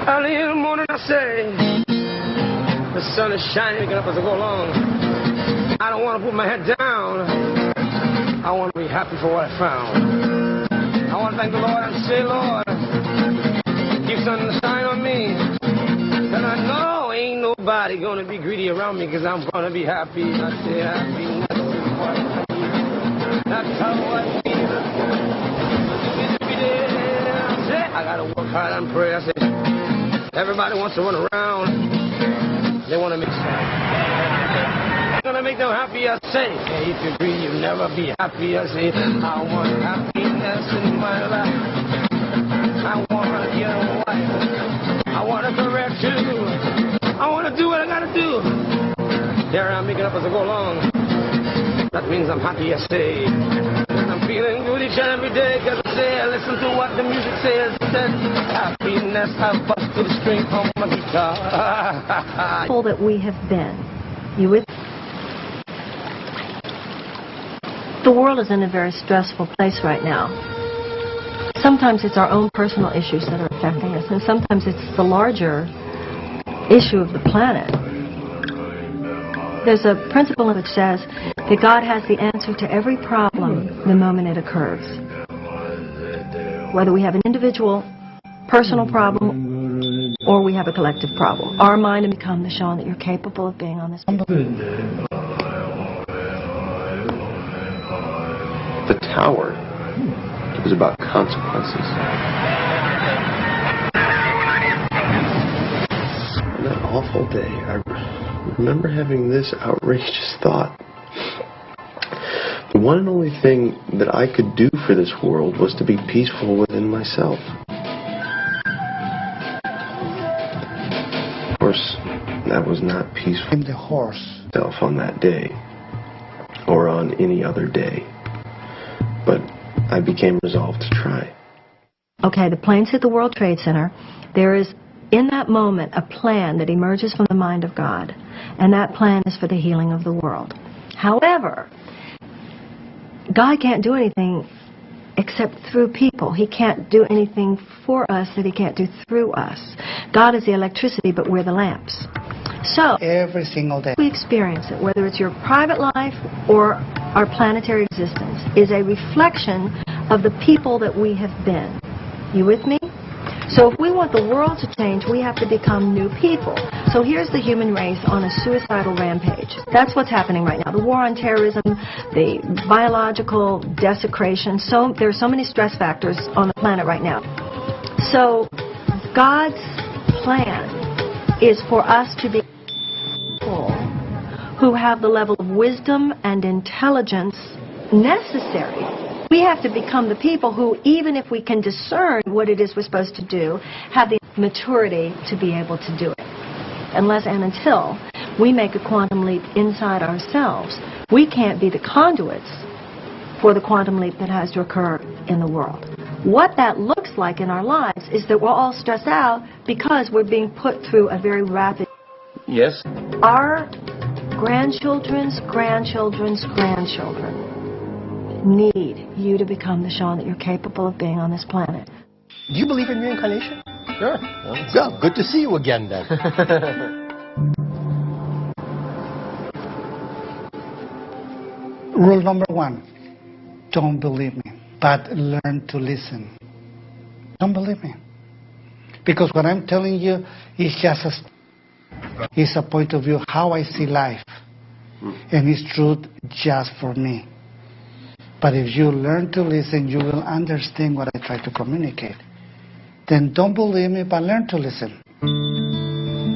Early in the morning I say, the sun is shining, get up as I go along. I don't want to put my head down. I want to be happy for what I found. I want to thank the Lord and say, Lord, keep sun to shine on me. And I know ain't nobody going to be greedy around me because I'm going to be happy. I say happiness is what I feel. That's how I feel. I got to work hard and pray. I say, everybody wants to run around. They want to make sense. I'm going to make them happy, I say. Hey, if you agree, you'll never be happy. I say, I want happiness in my life. I want to get a wife. I want a career too. I want to do what I got to do. There I'm making up as I go along. That means I'm happy, I say. I'm feeling good each and every day, cause I say, I listen to what the music says. It says, happiness, I bust to the string on my guitar. All that we have been. You with? The world is in a very stressful place right now. Sometimes it's our own personal issues that are affecting us, and sometimes it's the larger issue of the planet. There's a principle which says that God has the answer to every problem the moment it occurs. Whether we have an individual, personal problem, or we have a collective problem. Our mind and become the Sean that you're capable of being on this planet. The tower is about consequences. On that awful day, I remember having this outrageous thought. The one and only thing that I could do for this world was to be peaceful within myself. Of course, that was not peaceful in the horse self on that day, or on any other day. But I became resolved to try. Okay, the planes hit the World Trade Center. There is, in that moment, a plan that emerges from the mind of God, and that plan is for the healing of the world. However, God can't do anything except through people. He can't do anything for us that He can't do through us. God is the electricity, but we're the lamps. So, every single day we experience it, whether it's your private life or our planetary existence, is a reflection of the people that we have been. You with me? So if we want the world to change, we have to become new people. So here's the human race on a suicidal rampage. That's what's happening right now. The war on terrorism, the biological desecration. There are so many stress factors on the planet right now. So God's plan is for us to be people who have the level of wisdom and intelligence necessary. We have to become the people who, even if we can discern what it is we're supposed to do, have the maturity to be able to do it. Unless and until we make a quantum leap inside ourselves, we can't be the conduits for the quantum leap that has to occur in the world. What that looks like in our lives is that we're all stressed out because we're being put through a very rapid... Yes? Our grandchildren's grandchildren's grandchildren need you to become the Sean that you're capable of being on this planet. Do you believe in reincarnation? Sure. Well, good to see you again then. Rule number 1, don't believe me, but learn to listen. Don't believe me. Because what I'm telling you is just a point of view, how I see life. And it's truth just for me. But if you learn to listen, you will understand what I try to communicate. Then don't believe me, but learn to listen.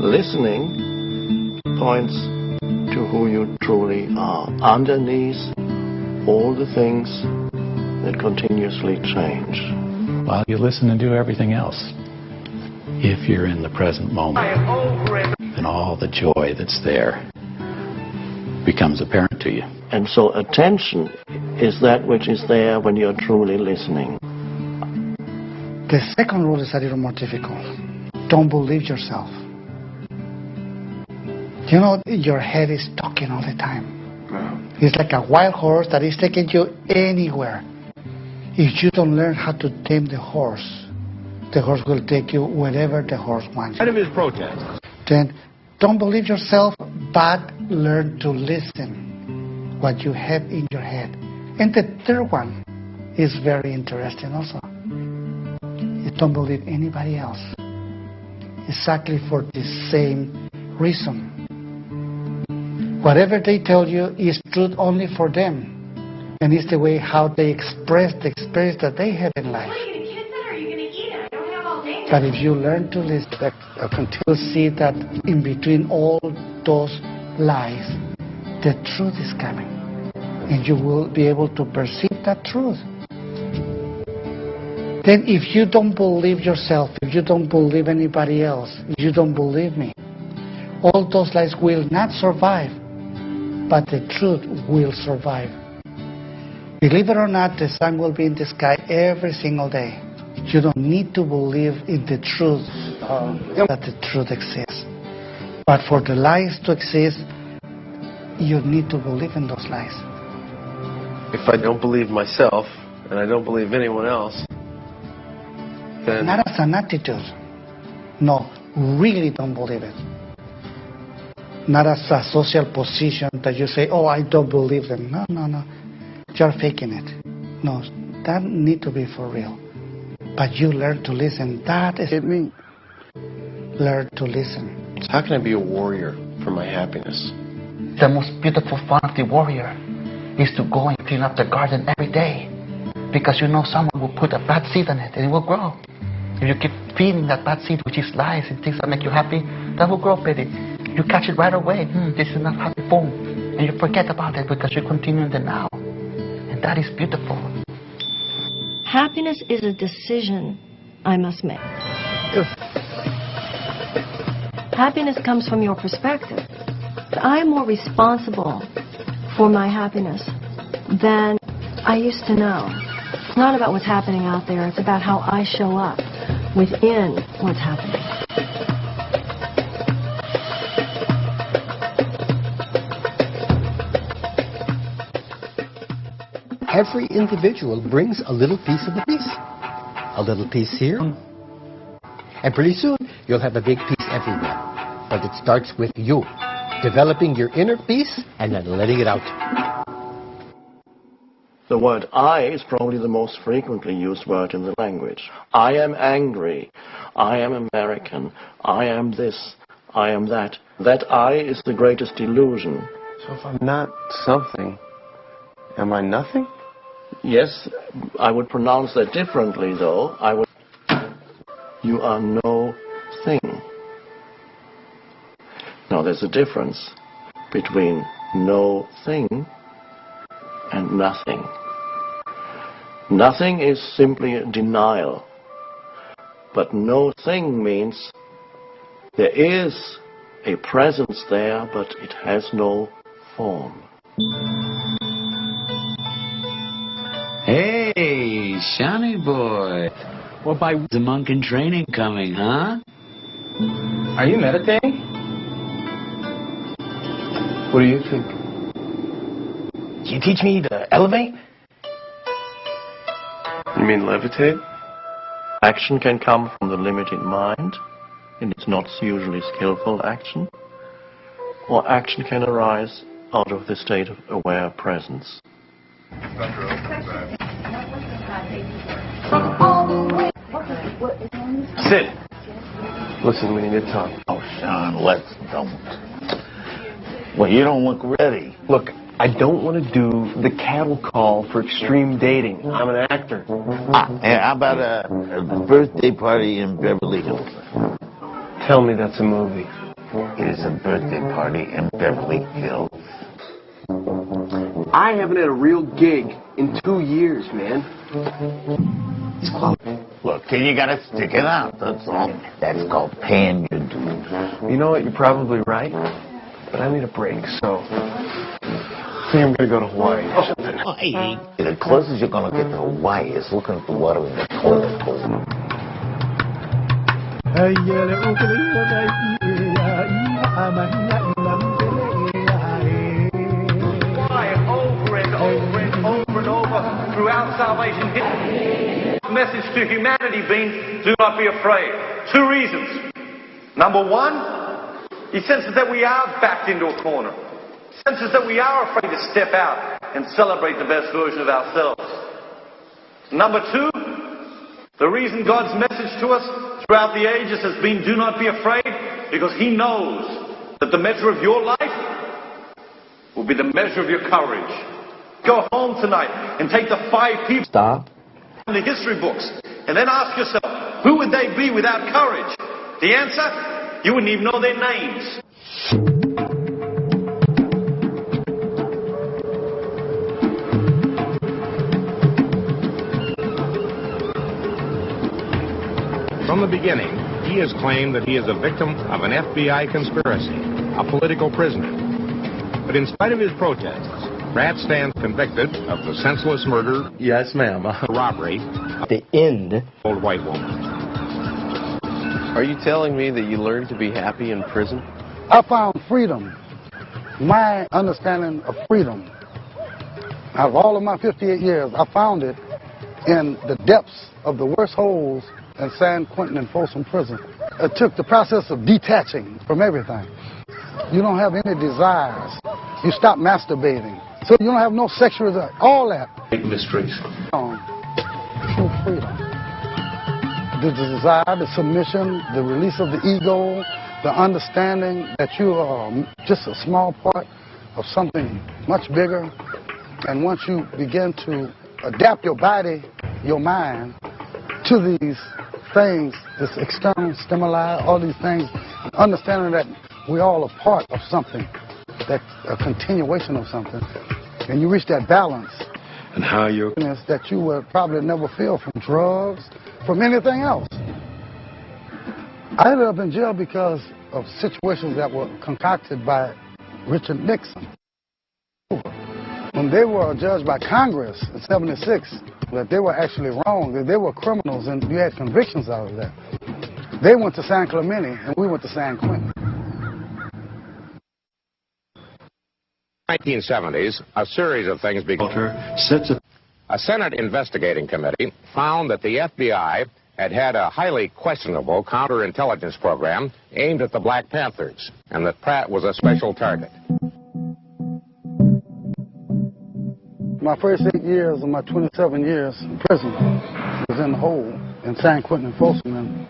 Listening points to who you truly are, underneath all the things that continuously change. While you listen and do everything else. if you're in the present moment, and all the joy that's there becomes apparent to you. And so attention is that which is there when you're truly listening. The second rule is a little more difficult. Don't believe yourself. You know, your head is talking all the time. It's like a wild horse that is taking you anywhere. If you don't learn how to tame the horse will take you wherever the horse wants you. Out of his protest. Then don't believe yourself, but learn to listen what you have in your head. And the third one is very interesting also. You don't believe anybody else. Exactly for the same reason. Whatever they tell you is truth only for them. And it's the way how they express the experience that they have in life. But if you learn to listen, you'll see that in between all those lies, the truth is coming. And you will be able to perceive that truth. Then if you don't believe yourself, if you don't believe anybody else, if you don't believe me, all those lies will not survive, but the truth will survive. Believe it or not, the sun will be in the sky every single day. You don't need to believe in the truth that the truth exists. But for the lies to exist, you need to believe in those lies. If I don't believe myself, and I don't believe anyone else, then... Not as an attitude. No, really don't believe it. Not as a social position that you say, oh, I don't believe them. No. You're faking it. No, that need to be for real. But you learn to listen. That is it. Learn to listen. So how can I be a warrior for my happiness? The most beautiful fun of the warrior is to go and clean up the garden every day. Because you know someone will put a bad seed in it and it will grow. If you keep feeding that bad seed, which is lies and things that make you happy, that will grow, baby. You catch it right away. This is not happy, boom. And you forget about it because you continue in the now. And that is beautiful. Happiness is a decision I must make. Happiness comes from your perspective. I am more responsible for my happiness than I used to know. It's not about what's happening out there. It's about how I show up within what's happening. Every individual brings a little piece of the piece. A little piece here. And pretty soon, you'll have a big piece everywhere. But it starts with you. Developing your inner piece and then letting it out. The word I is probably the most frequently used word in the language. I am angry. I am American. I am this. I am that. That I is the greatest illusion. So if I'm not something, am I nothing? Yes, I would pronounce that differently, though. You are no thing. Now, there's a difference between no thing and nothing. Nothing is simply a denial. But no thing means there is a presence there, but it has no form. Hey, Shiny boy. Well, by the monk in training coming, huh? Are you meditating? What do you think? Can you teach me to elevate? You mean levitate? Action can come from the limited mind, and it's not usually skillful action, or action can arise out of the state of aware presence. Sit. Listen, we need to talk. Oh, Sean, let's don't. Well, you don't look ready. Look, I don't want to do the cattle call for extreme dating. I'm an actor. And how about a birthday party in Beverly Hills? Tell me that's a movie. It is a birthday party in Beverly Hills. I haven't had a real gig in 2 years, man. He's close. Look, kid, you gotta stick it out, that's all. That's called paying your dues. You know what? You're probably right, but I need a break, so I think I'm gonna go to Hawaii. Hawaii? The closest you're gonna get to Hawaii is looking for water in the toilet bowl. Why over and over and over and over throughout salvation history, the message to humanity being, do not be afraid. Two reasons. Number one, he senses that we are backed into a corner. He senses that we are afraid to step out and celebrate the best version of ourselves. Number two, the reason God's message to us throughout the ages has been, do not be afraid, because he knows that the measure of your life will be the measure of your courage. Go home tonight and take the 5 people in the history books and then ask yourself, who would they be without courage? The answer? You wouldn't even know their names. From the beginning, he has claimed that he is a victim of an FBI conspiracy, a political prisoner. But in spite of his protests, Pratt stands convicted of the senseless murder, Yes, ma'am. robbery, of The end. an old white woman. Are you telling me that you learned to be happy in prison? I found freedom, my understanding of freedom. Out of all of my 58 years, I found it in the depths of the worst holes in San Quentin and Folsom Prison. It took the process of detaching from everything. You don't have any desires. You stop masturbating. So you don't have no sexual desire. All that. Mysteries. True freedom. The desire, the submission, the release of the ego, the understanding that you are just a small part of something much bigger. And once you begin to adapt your body, your mind, to these things, this external stimuli, all these things, understanding that we're all a part of something, that's a continuation of something, and you reach that balance, And how you're... that you would probably never feel from drugs, from anything else. I ended up in jail because of situations that were concocted by Richard Nixon. When they were judged by Congress in '76, that they were actually wrong, that they were criminals, and you had convictions out of that. They went to San Clemente, and we went to San Quentin. 1970s, a series of things began. A Senate investigating committee found that the FBI had a highly questionable counterintelligence program aimed at the Black Panthers, and that Pratt was a special target. My first 8 years of my 27 years in prison was in the hole in San Quentin and Folsom.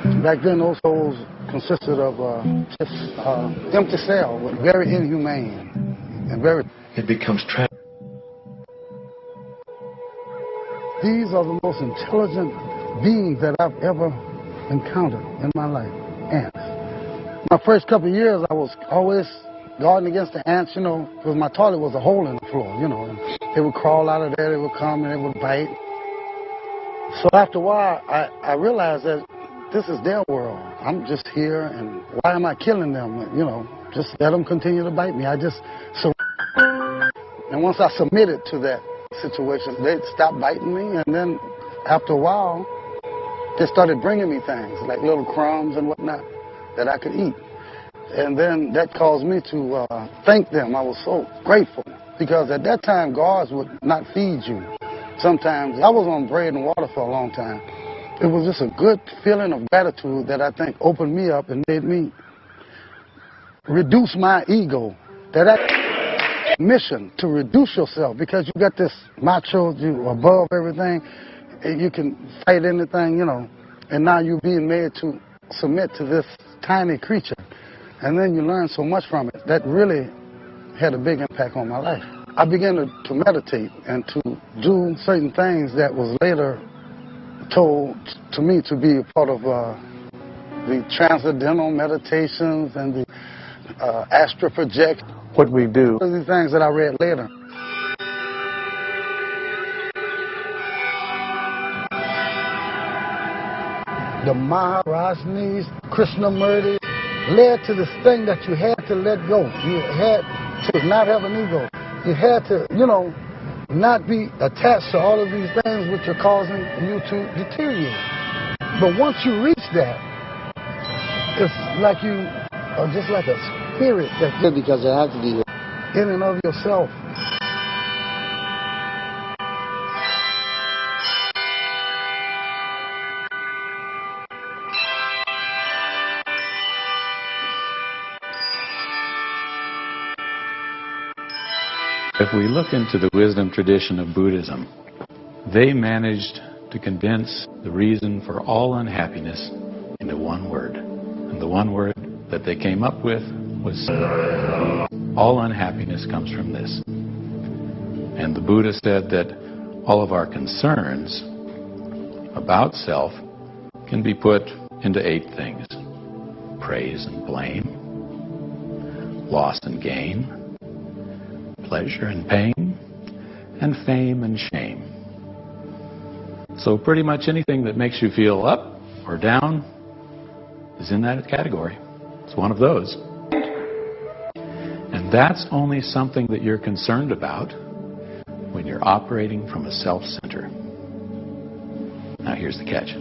And back then, those holes consisted of just empty cells, but very inhumane and very... It becomes tragic. These are the most intelligent beings that I've ever encountered in my life, ants. My first couple of years, I was always guarding against the ants, you know, because my toilet was a hole in the floor, you know. And they would crawl out of there, they would come, and they would bite. So after a while, I realized that this is their world. I'm just here, and why am I killing them? You know, just let them continue to bite me. And once I submitted to that situation, they stopped biting me, and then after a while, they started bringing me things, like little crumbs and whatnot, that I could eat. And then that caused me to thank them. I was so grateful, because at that time, guards would not feed you. Sometimes, I was on bread and water for a long time. It was just a good feeling of gratitude that I think opened me up and made me reduce my ego. That mission to reduce yourself, because you got this macho, you above everything, you can fight anything, you know, and now you're being made to submit to this tiny creature. And then you learn so much from it. That really had a big impact on my life. I began to meditate and to do certain things that was later told to me to be a part of the transcendental meditations and the astral projection. What we do. These things that I read later. the Maharajnis, Krishnamurti, led to this thing that you had to let go. You had to not have an ego. You had to, not be attached to all of these things which are causing you to deteriorate. But once you reach that, it's like you are just like a spirit that's there because it has to be in and of yourself. If we look into the wisdom tradition of Buddhism, they managed to condense the reason for all unhappiness into one word. And the one word that they came up with was all unhappiness comes from this. And the Buddha said that all of our concerns about self can be put into 8 things: praise and blame, loss and gain, pleasure and pain, and fame and shame. So pretty much anything that makes you feel up or down is in that category. It's one of those. And that's only something that you're concerned about when you're operating from a self-center. Now here's the catch.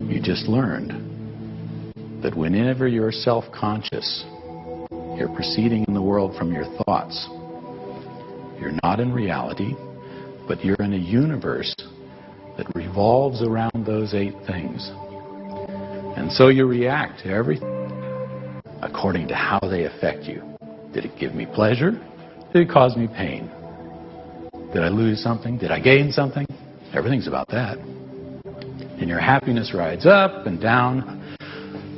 You just learned that whenever you're self-conscious, you're proceeding in the world from your thoughts. You're not in reality, but you're in a universe that revolves around those 8 things. And so you react to everything according to how they affect you. Did it give me pleasure? Did it cause me pain? Did I lose something? Did I gain something? Everything's about that. And your happiness rides up and down.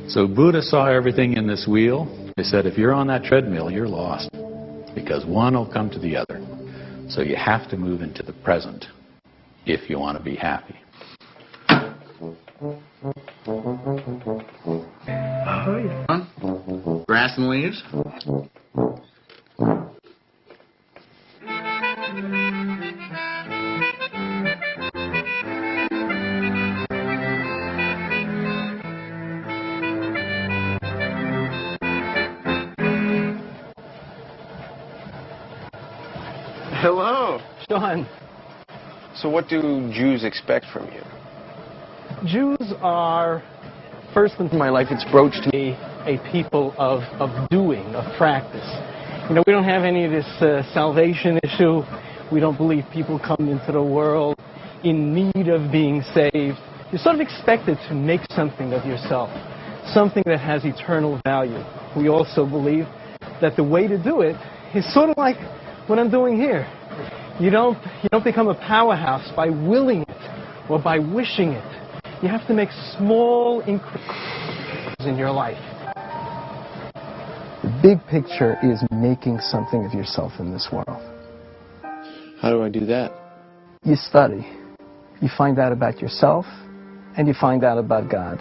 So Buddha saw everything in this wheel. They said, if you're on that treadmill, you're lost, because one will come to the other. So you have to move into the present if you want to be happy. Grass and leaves. Hello. Sean. So what do Jews expect from you? Jews are, first in my life, it's broached me, a people of doing, of practice. We don't have any of this salvation issue. We don't believe people come into the world in need of being saved. You're sort of expected to make something of yourself, something that has eternal value. We also believe that the way to do it is sort of like what I'm doing here. You don't become a powerhouse by willing it or by wishing it. You have to make small increments in your life. The big picture is making something of yourself in this world. How do I do that? You study. You find out about yourself, and you find out about God.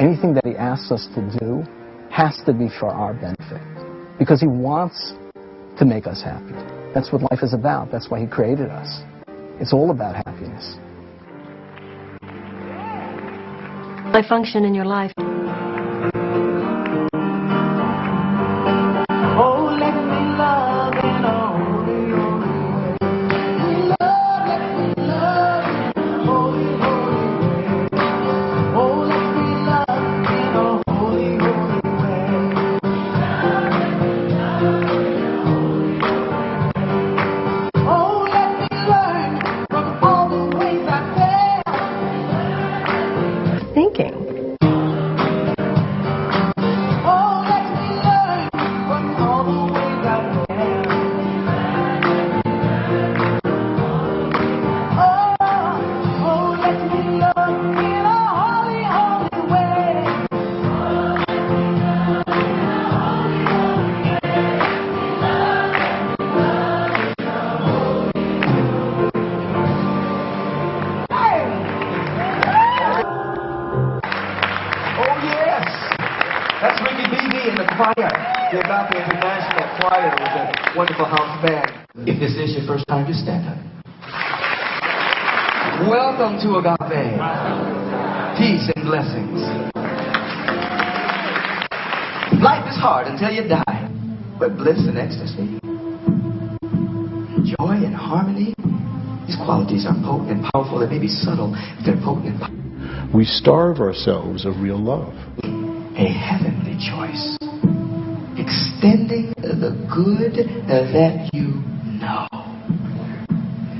Anything that He asks us to do has to be for our benefit, because He wants to make us happy. That's what life is about. That's why He created us. It's all about happiness. I function in your life. Oh, let me love in a holy, holy way. We love, let me love in a holy, holy way. Oh, let me love in a holy, holy way. Oh, let me learn from all the ways I fail. Thinking. The Agape International Choir with a wonderful house band. If this is your first time, just stand up. Welcome to Agape. Peace and blessings. Life is hard until you die, but bliss and ecstasy, joy and harmony, these qualities are potent and powerful. They may be subtle, but they're potent and powerful. We starve ourselves of real love. A heavenly choice, extending the good that you know.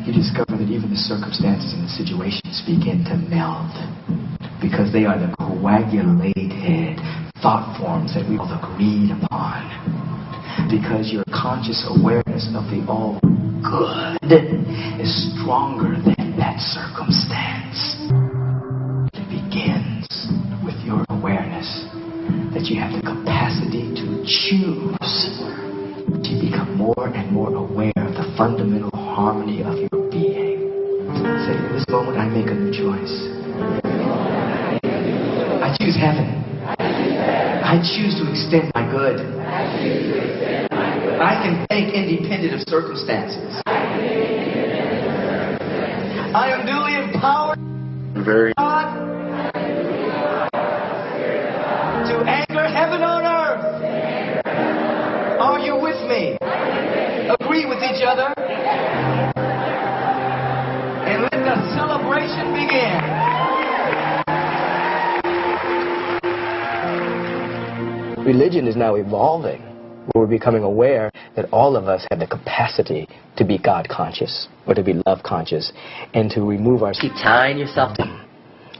You discover that even the circumstances and the situations begin to meld because they are the coagulated thought forms that we all agreed upon. Because your conscious awareness of the all good is stronger than that circumstance. It begins with your awareness that you have the capacity to choose. You become more and more aware of the fundamental harmony of your being. Say, in this moment I make a new choice. I choose heaven. I choose to extend my good. I can think independent of circumstances. I am duly empowered God to anchor heaven on earth. Are you with me? Agree with each other. And let the celebration begin. Religion is now evolving. We're becoming aware that all of us have the capacity to be God conscious or to be love conscious and to remove our keep tying yourself to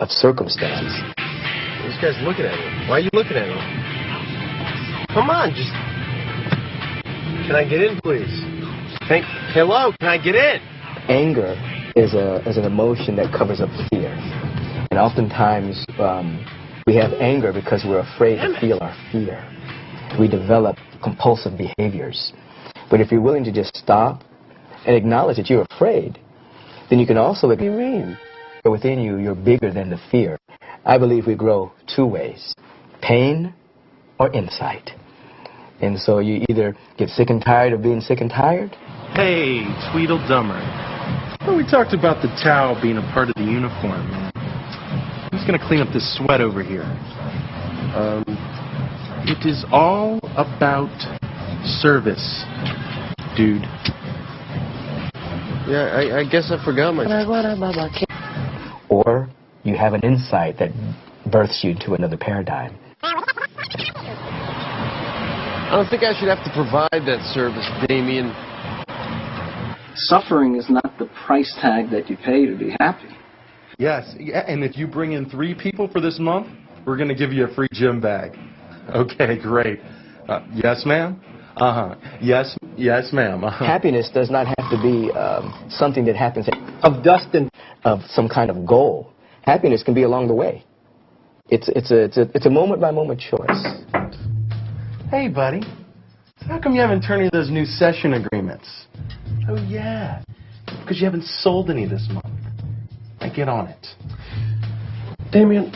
of circumstance. This guy's looking at me. Why are you looking at me? Come on, just... Can I get in, please? Hey, hello, can I get in? Anger is an emotion that covers up fear. And oftentimes we have anger because we're afraid to feel our fear. We develop compulsive behaviors. But if you're willing to just stop and acknowledge that you're afraid, then you can also agree within you, you're bigger than the fear. I believe we grow two ways, pain or insight. And so you either get sick and tired of being sick and tired. Hey, Tweedledummer. Well, we talked about the towel being a part of the uniform. Who's going to clean up this sweat over here? It is all about service, dude. Yeah, I guess I forgot my... Or you have an insight that births you into another paradigm. I don't think I should have to provide that service, Damien. Suffering is not the price tag that you pay to be happy. Yes, yeah, and if you bring in 3 people for this month, we're going to give you a free gym bag. Okay, great. Yes, ma'am? Uh-huh. Yes, ma'am. Uh-huh. Happiness does not have to be something that happens of dust and of some kind of goal. Happiness can be along the way. It's a moment-by-moment choice. Hey, buddy. How come you haven't turned in those new session agreements? Oh, yeah. Because you haven't sold any this month. Now get on it. Damien,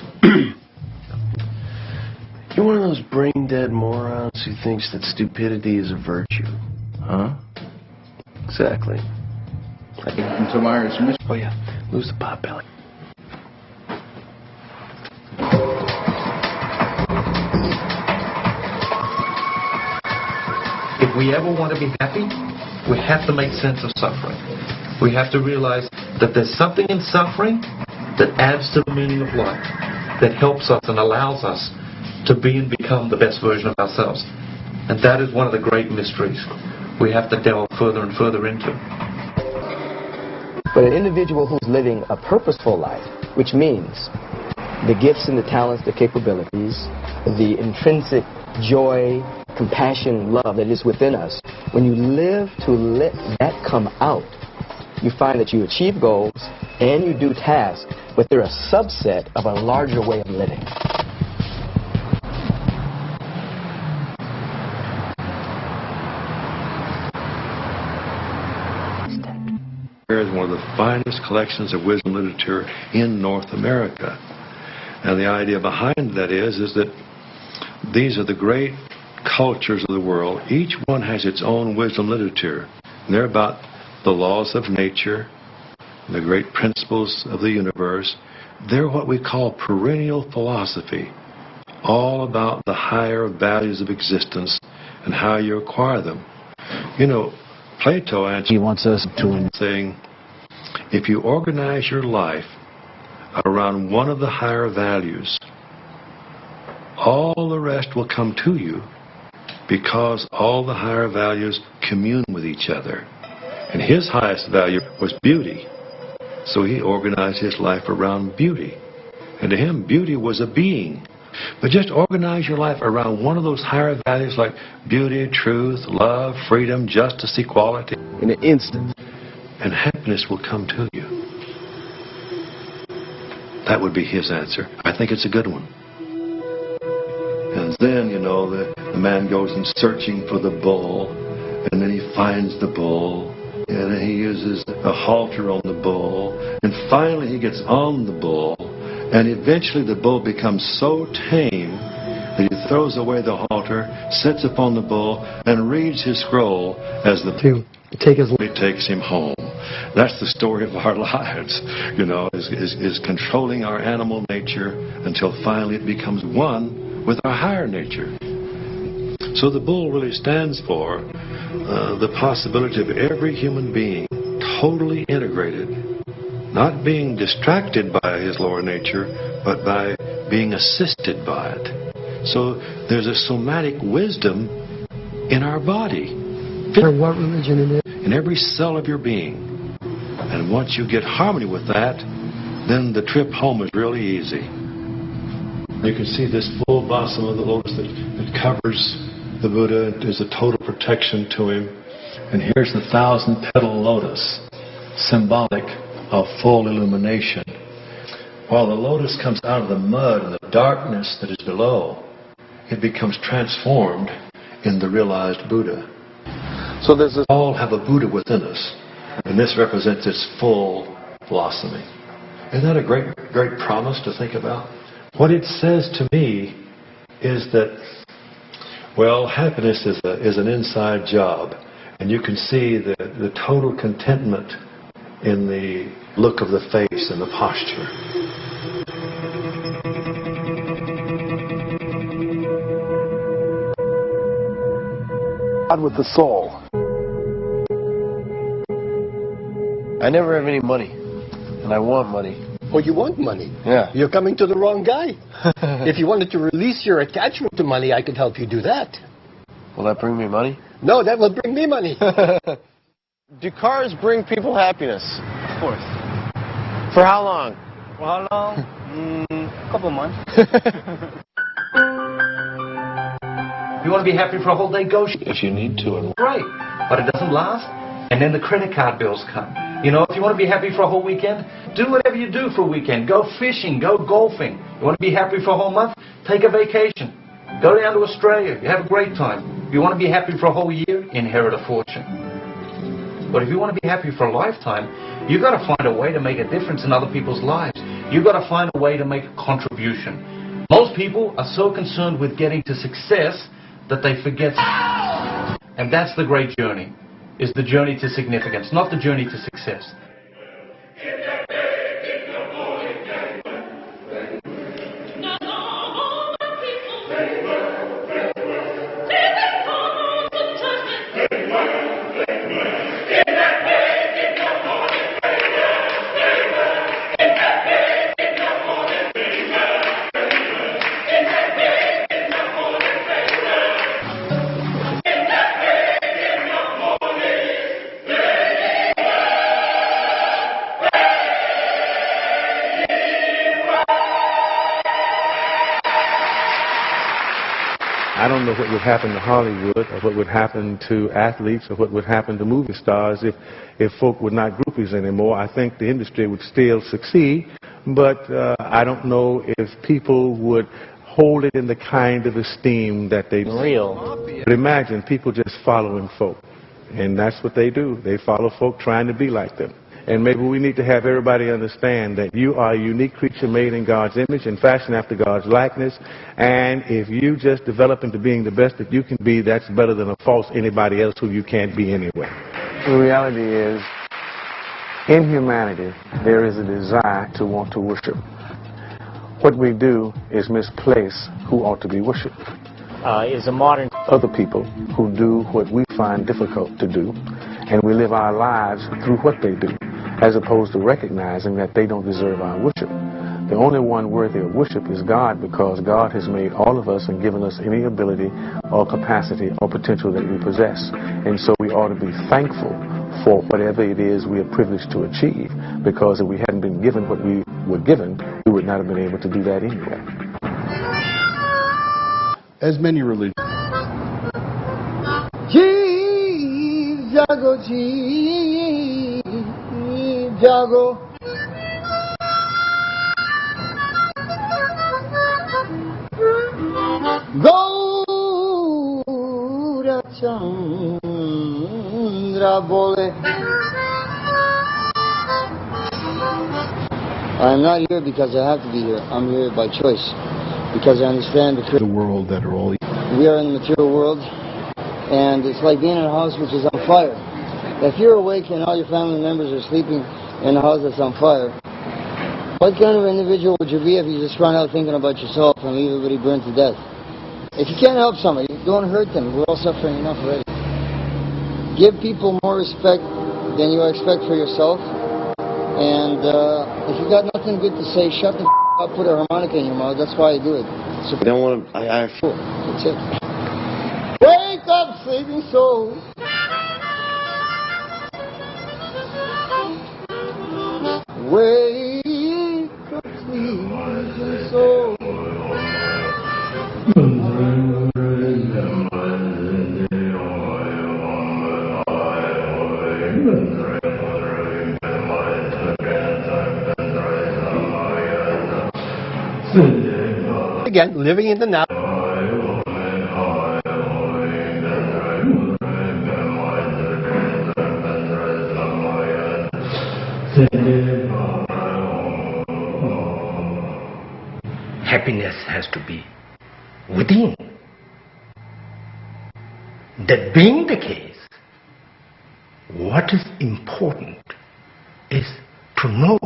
you're one of those brain-dead morons who thinks that stupidity is a virtue. Huh? Exactly. Oh, yeah. Lose the pot belly. If we ever want to be happy, we have to make sense of suffering. We have to realize that there's something in suffering that adds to the meaning of life, that helps us and allows us to be and become the best version of ourselves. And that is one of the great mysteries we have to delve further and further into. But an individual who's living a purposeful life, which means the gifts and the talents, the capabilities, the intrinsic joy, compassion, love that is within us, when you live to let that come out, you find that you achieve goals and you do tasks, but they're a subset of a larger way of living. Here is one of the finest collections of wisdom literature in North America. And the idea behind that is that these are the great cultures of the world. Each one has its own wisdom literature. And they're about the laws of nature, the great principles of the universe, they're what we call perennial philosophy, all about the higher values of existence and how you acquire them. You know, Plato answered, he wants us to saying, if you organize your life around one of the higher values, all the rest will come to you because all the higher values commune with each other. And his highest value was beauty. So he organized his life around beauty. And to him, beauty was a being. But just organize your life around one of those higher values like beauty, truth, love, freedom, justice, equality. In an instant. And happiness will come to you. That would be his answer. I think it's a good one. And then, you know, the man goes in searching for the bull, and then he finds the bull, and then he uses a halter on the bull, and finally he gets on the bull, and eventually the bull becomes so tame that he throws away the halter, sits upon the bull, and reads his scroll as the bull takes him home. That's the story of our lives, you know, is controlling our animal nature until finally it becomes one with our higher nature. So the bull really stands for the possibility of every human being totally integrated, not being distracted by his lower nature, but by being assisted by it. So there's a somatic wisdom in our body. What religion it is? In every cell of your being. And once you get harmony with that, then the trip home is really easy. You can see this full blossom of the lotus that covers the Buddha. There's a total protection to him. And here's the 1,000-petal lotus, symbolic of full illumination. While the lotus comes out of the mud and the darkness that is below, it becomes transformed in the realized Buddha. So we all have a Buddha within us. And this represents its full blossoming. Isn't that a great, great promise to think about? What it says to me is that, well, happiness is an inside job. And you can see the total contentment in the look of the face and the posture. God with the soul. I never have any money, and I want money. Oh, you want money? Yeah. You're coming to the wrong guy. If you wanted to release your attachment to money, I could help you do that. Will that bring me money? No, that will bring me money. Do cars bring people happiness? Of course. For how long? For how long? A couple months. You want to be happy for a whole day? Go. If you need to. Great. But it doesn't last. And then the credit card bills come. You know, if you want to be happy for a whole weekend, do whatever you do for a weekend. Go fishing. Go golfing. You want to be happy for a whole month? Take a vacation. Go down to Australia. You have a great time. If you want to be happy for a whole year, inherit a fortune. But if you want to be happy for a lifetime, you've got to find a way to make a difference in other people's lives. You've got to find a way to make a contribution. Most people are so concerned with getting to success that they forget. And that's the great journey, is the journey to significance, not the journey to success. I don't know what would happen to Hollywood or what would happen to athletes or what would happen to movie stars if folk were not groupies anymore. I think the industry would still succeed, but I don't know if people would hold it in the kind of esteem that they real. But imagine people just following folk, and that's what they do. They follow folk trying to be like them. And maybe we need to have everybody understand that you are a unique creature made in God's image and fashioned after God's likeness. And if you just develop into being the best that you can be, that's better than a false anybody else who you can't be anyway. The reality is, In humanity, there is a desire to want to worship. What we do is misplace who ought to be worshipped. Is a modern Other people who do what we find difficult to do, and we live our lives through what they do, as opposed to recognizing that they don't deserve our worship. The only one worthy of worship is God, because God has made all of us and given us any ability or capacity or potential that we possess. And so we ought to be thankful for whatever it is we are privileged to achieve, because if we hadn't been given what we were given, we would not have been able to do that anyway. As many religions. Jago, jago. Gaura Chandra Bole. I'm not here because I have to be here. I'm here by choice, because I understand the world that are all. We are in the material world, and it's like being in a house which is on fire. If you're awake and all your family members are sleeping in a house that's on fire, what kind of individual would you be if you just run out thinking about yourself and leave everybody burned to death? If you can't help somebody, don't hurt them. We're all suffering enough already. Give people more respect than you expect for yourself. And if you got nothing good to say, shut the up, put a harmonica in your mouth. That's why I do it. So I don't want to. I feel. That's it. Wake up, sleeping soul. Wake up, sleeping soul. Again, living in the now. Happiness has to be within. That being the case, what is important is to know,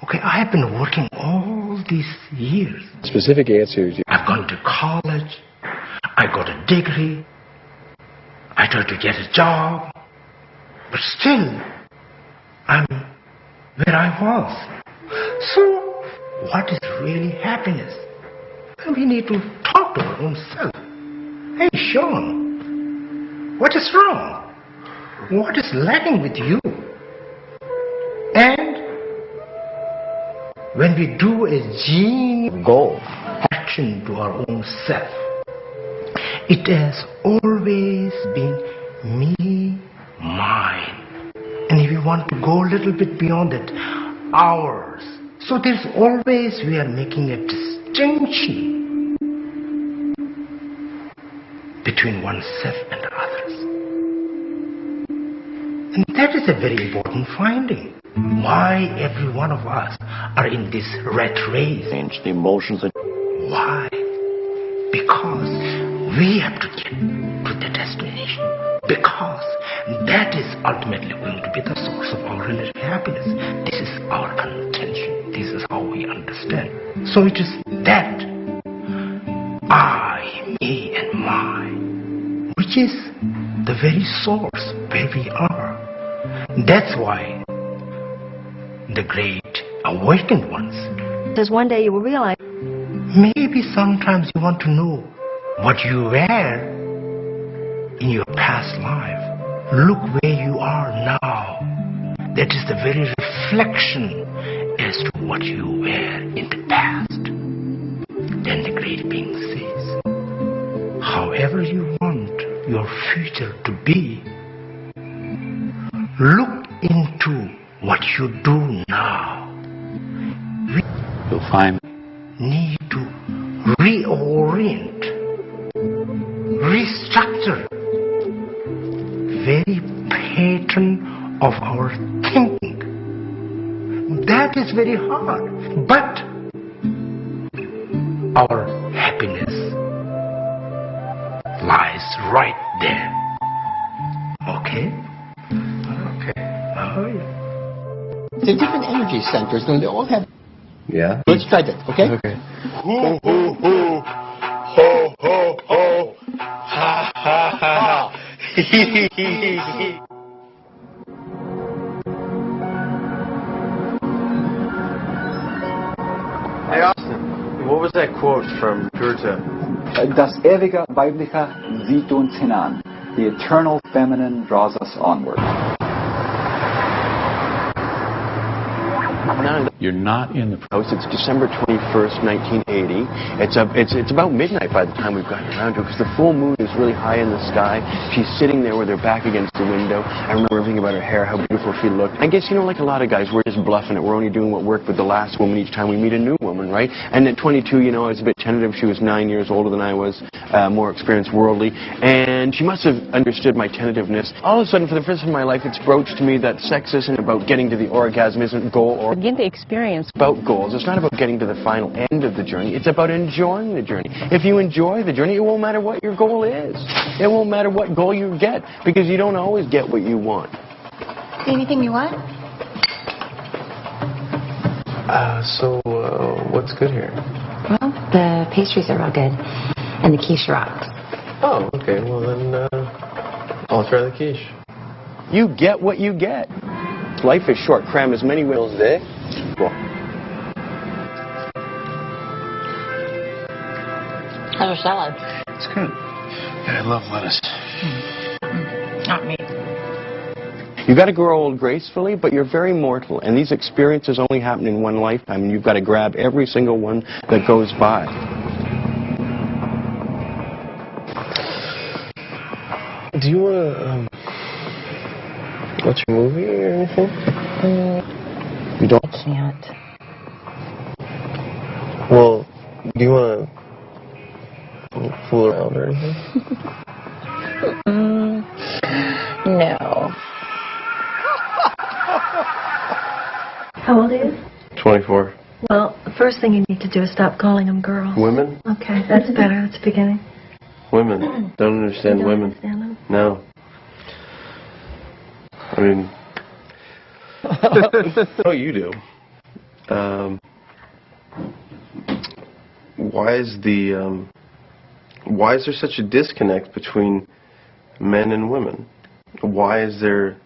okay, I have been working all these years. Specific answers. I've gone to college, I got a degree, I tried to get a job, but still, I'm where I was. So, what is really happiness? And we need to talk to our own self. Hey, Sean, what is wrong? What is lacking with you? And when we do a genuine goal, action to our own self, it has always been me, mine. And if you want to go a little bit beyond that, ours. So there's always, we are making a distinction between oneself and others. And that is a very important finding. Why every one of us are in this rat race. Change the emotions. Why? Because we have to get to the destination. Because that is ultimately going to be the source of our relative happiness. This is our contention. This is how we understand. So it is that I, me, and mine, which is the very source where we are. That's why the great awakened ones. Because one day you will realize. Maybe sometimes you want to know what you were in your past life. Look where you are now. That is the very reflection as to what you were in the past. Then the great being says, however you want your future to be, look into what you do now. You'll find need to reorient, restructure very pattern of our thinking. That is very hard, but our happiness lies right there. Okay? Okay. Oh, yeah. They're different energy centers. They all have... Yeah? Let's try that, okay? Okay. Hoo, hoo, hoo. Ho, ho, ho. Ha, ha, ha. Hee, hee, hee, hee. Hey, Austin, what was that quote from Goethe? Das ewige Weibliche zieht uns hinan. The eternal feminine draws us onward. You're not in the house. It's December 21st, 1980. It's about midnight by the time we've gotten around to it because the full moon is really high in the sky. She's sitting there with her back against the window. I remember everything about her hair, how beautiful she looked. I guess, like a lot of guys, we're just bluffing it. We're only doing what worked with the last woman each time we meet a new woman, right? And at 22, I was a bit tentative. She was 9 years older than I was, more experienced worldly. And she must have understood my tentativeness. All of a sudden, for the first time in my life, it's broached to me that sex isn't about getting to the orgasm, isn't goal or... Begin to experience about goals. It's not about getting to the final end of the journey. It's about enjoying the journey. If you enjoy the journey, it won't matter what your goal is. It won't matter what goal you get because you don't always get what you want. Anything you want? What's good here? Well, the pastries are real good. And the quiche rocks. Oh, okay. Well, then I'll try the quiche. You get what you get. Life is short. Cram as many wheels a day. Well, how's your salad? It's good. Yeah, I love lettuce. Not me. You got to grow old gracefully, but you're very mortal. And these experiences only happen in one lifetime, and you've got to grab every single one that goes by. Do you want to watch a movie or anything? You don't? I can't. Well, do you want to fool around or anything? No. How old are you? 24. Well, the first thing you need to do is stop calling them girls. Women? Okay, that's better. That's the beginning. Women. Don't understand You don't women. understand them? No. I mean... Oh, you do. Why is there such a disconnect between men and women? Why is there...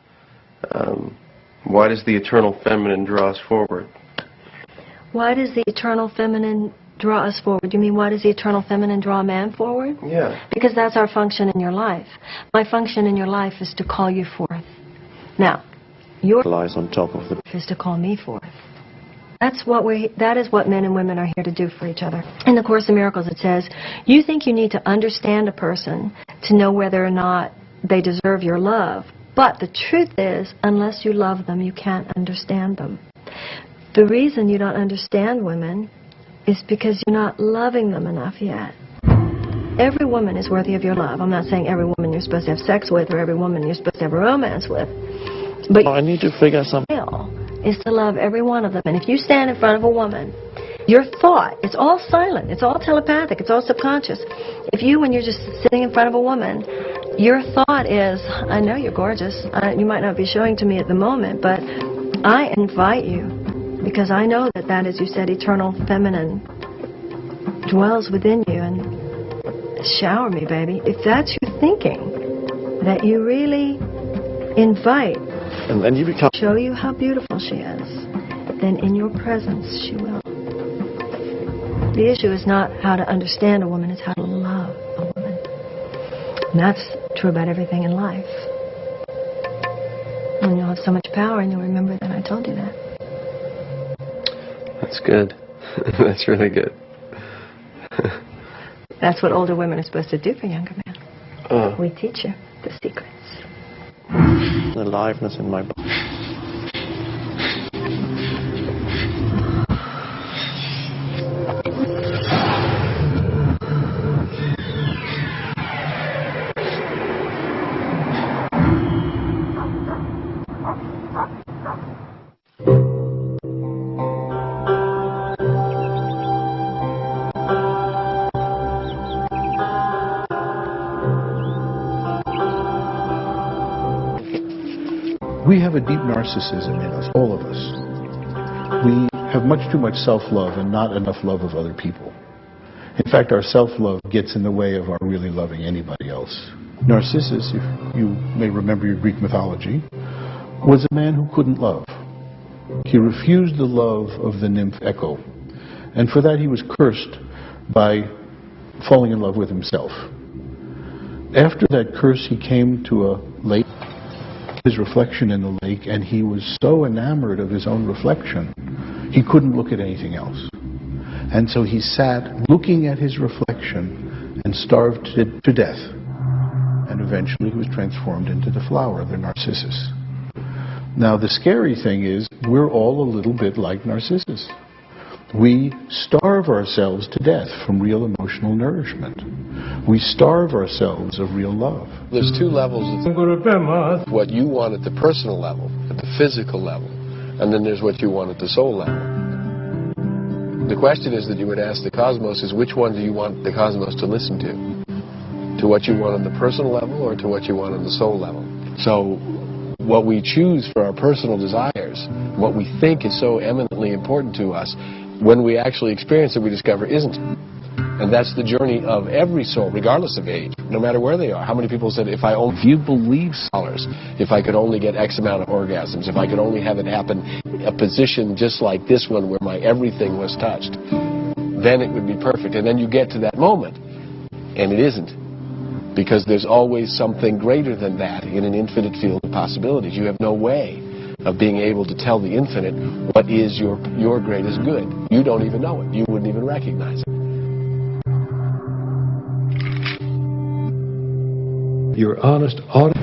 why does the eternal feminine draw us forward? Why does the eternal feminine draw us forward? You mean why does the eternal feminine draw a man forward? Yeah. Because that's our function in your life. My function in your life is to call you forth. Now, your lies on top of the... is to call me forth. That is what men and women are here to do for each other. In the Course in Miracles it says, you think you need to understand a person to know whether or not they deserve your love. But the truth is, unless you love them, you can't understand them. The reason you don't understand women is because you're not loving them enough yet. Every woman is worthy of your love. I'm not saying every woman you're supposed to have sex with or every woman you're supposed to have a romance with. But I need to figure something out. Is to love every one of them. And if you stand in front of a woman, your thought, it's all silent, it's all telepathic, it's all subconscious. If you, when you're just sitting in front of a woman, your thought is, I know you're gorgeous. You might not be showing to me at the moment, but I invite you, because I know that that, as you said, eternal feminine dwells within you, and shower me, baby. If that's your thinking, that you really invite, and then you become... show you how beautiful she is, then in your presence she will. The issue is not how to understand a woman, it's how to love a woman. And that's true about everything in life. And you'll have so much power and you'll remember that I told you that. That's good. That's really good. That's what older women are supposed to do for younger men. We teach you the secrets. The aliveness in my body. We have a deep narcissism in us, all of us. We have much too much self-love and not enough love of other people. In fact, our self-love gets in the way of our really loving anybody else. Narcissus, if you may remember your Greek mythology, was a man who couldn't love. He refused the love of the nymph Echo, and for that he was cursed by falling in love with himself. After that curse, he came to a lake, his reflection in the lake, and he was so enamored of his own reflection, he couldn't look at anything else. And so he sat looking at his reflection and starved to death. And eventually he was transformed into the flower, the Narcissus. Now the scary thing is, we're all a little bit like Narcissus. We starve ourselves to death from real emotional nourishment. We starve ourselves of real love. There's two levels of what you want at the personal level, at the physical level, and then there's what you want at the soul level. The question is that you would ask the cosmos is, which one do you want the cosmos to listen to? To what you want on the personal level or to what you want on the soul level? So what we choose for our personal desires, what we think is so eminently important to us, when we actually experience it, we discover isn't. And that's the journey of every soul, regardless of age, no matter where they are. How many people said, if you believe scholars, if I could only get X amount of orgasms, if I could only have it happen a position just like this one where my everything was touched, then it would be perfect. And then you get to that moment, and it isn't. Because there's always something greater than that in an infinite field of possibilities. You have no way of being able to tell the infinite what is your greatest good. You don't even know it. You wouldn't even recognize it. Your honest audit.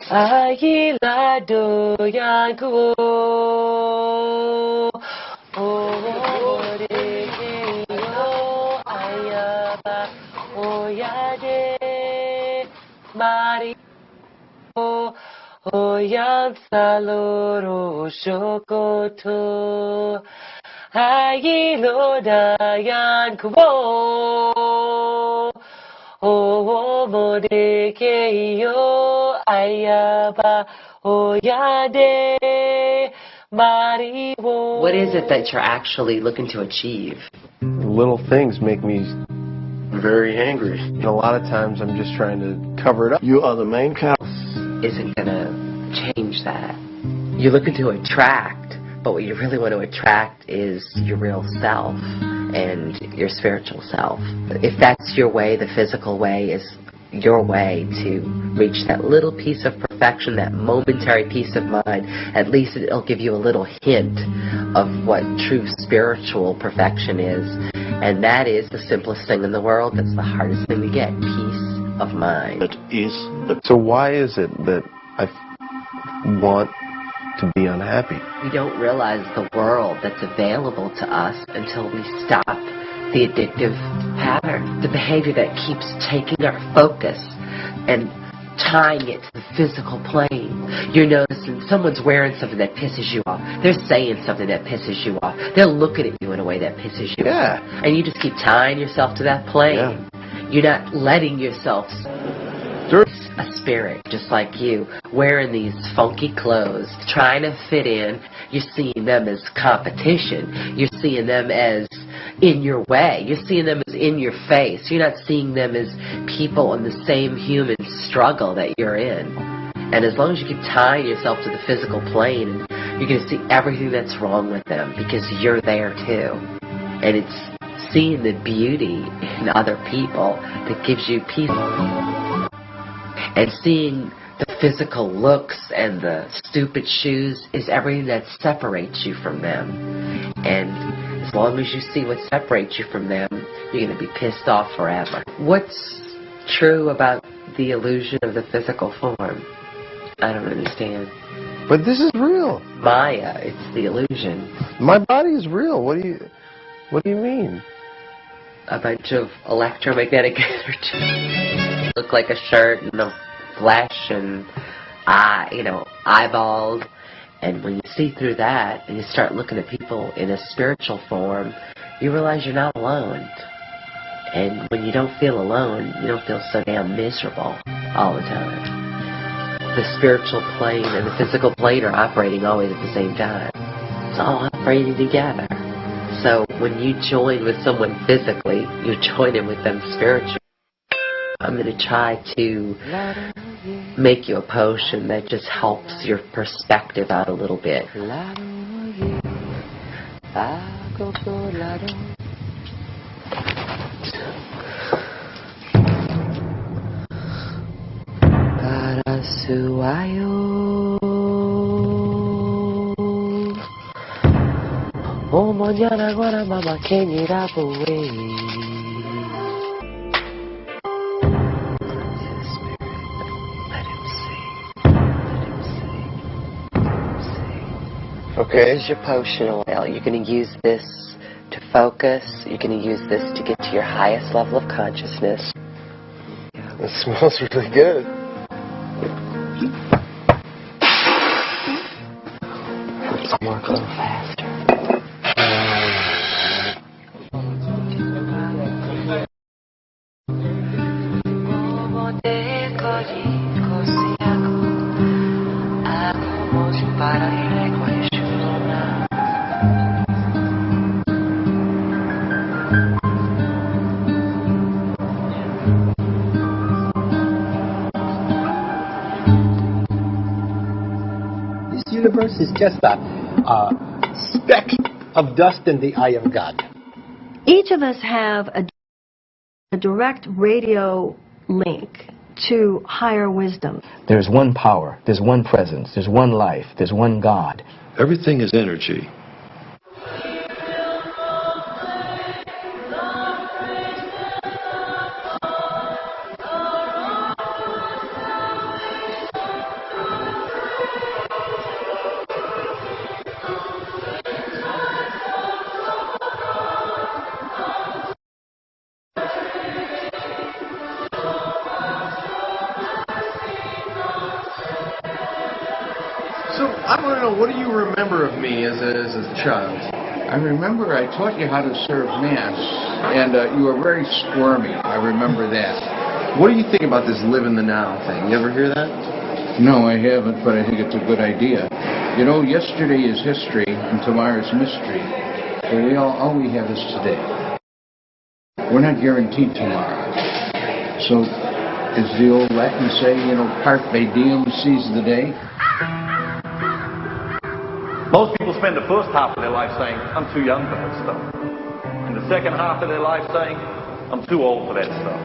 Agila doyan kuo ayaba oyade mari oyan saloro shokoto agilo dayan kuo ayaba oyade mariwo. What is it that you're actually looking to achieve? Little things make me very angry. And a lot of times I'm just trying to cover it up. You are the main character. Isn't going to change that. You're looking to attract, but what you really want to attract is your real self and your spiritual self. If that's your way, the physical way is your way to reach that little piece of perfection, that momentary peace of mind. At least it'll give you a little hint of what true spiritual perfection is. And that is the simplest thing in the world. That's the hardest thing to get, peace of mind. So why is it that I want to be unhappy? We don't realize the world that's available to us until we stop the addictive pattern, the behavior that keeps taking our focus and tying it to the physical plane. You're noticing someone's wearing something that pisses you off. They're saying something that pisses you off. They're looking at you in a way that pisses you off. And you just keep tying yourself to that plane. You're not letting yourself... A spirit just like you, wearing these funky clothes, trying to fit in. You're seeing them as competition. You're seeing them as in your way. You're seeing them as in your face. You're not seeing them as people in the same human struggle that you're in. And as long as you keep tying yourself to the physical plane, you're going to see everything that's wrong with them because you're there too. And it's seeing the beauty in other people that gives you peace. And seeing the physical looks and the stupid shoes is everything that separates you from them. And as long as you see what separates you from them, you're going to be pissed off forever. What's true about the illusion of the physical form? I don't understand. But this is real. Maya, it's the illusion. My body is real. What do you mean? A bunch of electromagnetic energy. Look like a shirt and a flesh and eyeballs, And when you see through that and you start looking at people in a spiritual form, you realize you're not alone. And when you don't feel alone, you don't feel so damn miserable all the time. The spiritual plane and the physical plane are operating always at the same time. It's all operating together. So when you join with someone physically, you join in with them spiritually. I'm going to try to make you a potion that just helps your perspective out a little bit. Oh, mañana agora mama kenyera boe. Okay. This is your potion oil. You're going to use this to focus. You're going to use this to get to your highest level of consciousness. It smells really good. Let's work a little faster. This universe is just a speck of dust in the eye of God. Each of us have a direct radio link to higher wisdom. There's one power, there's one presence, there's one life, there's one God. Everything is energy. So I want to know, what do you remember of me as a child? I remember I taught you how to serve Mass, and you were very squirmy. I remember that. What do you think about this live in the now thing? You ever hear that? No, I haven't, but I think it's a good idea. You know, yesterday is history, and tomorrow's mystery. So all we have is today. We're not guaranteed tomorrow. So, as the old Latin say, you know, carpe diem, seize the day. Most people spend the first half of their life saying, I'm too young for that stuff. And the second half of their life saying, I'm too old for that stuff.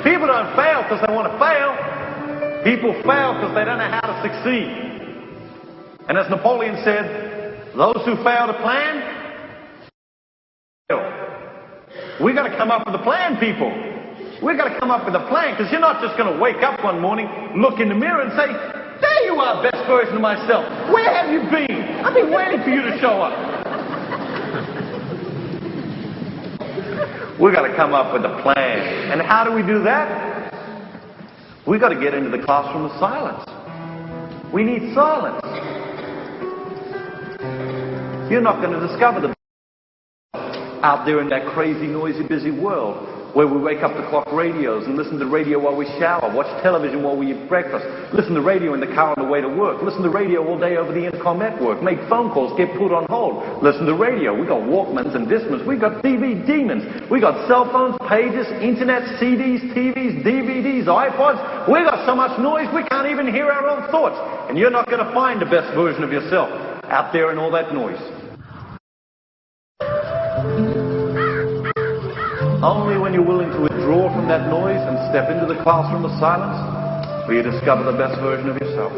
People don't fail because they want to fail. People fail because they don't know how to succeed. And as Napoleon said, those who fail to plan, fail. We've got to come up with a plan, people. We've got to come up with a plan, because you're not just going to wake up one morning, look in the mirror and say, there you are, best version of myself. Where have you been? I've been waiting for you to show up. We've got to come up with a plan. And how do we do that? We've got to get into the classroom of silence. We need silence. You're not going to discover the out there in that crazy, noisy, busy world where we wake up to clock radios and listen to radio while we shower, watch television while we eat breakfast, listen to radio in the car on the way to work, listen to radio all day over the intercom network, make phone calls, get put on hold, listen to radio. We got Walkmans and Discmans, we got TV demons, we got cell phones, pages, internet, CDs, TVs, DVDs, iPods. We got so much noise we can't even hear our own thoughts. And you're not going to find the best version of yourself out there in all that noise. Only when you're willing to withdraw from that noise and step into the classroom of silence will you discover the best version of yourself.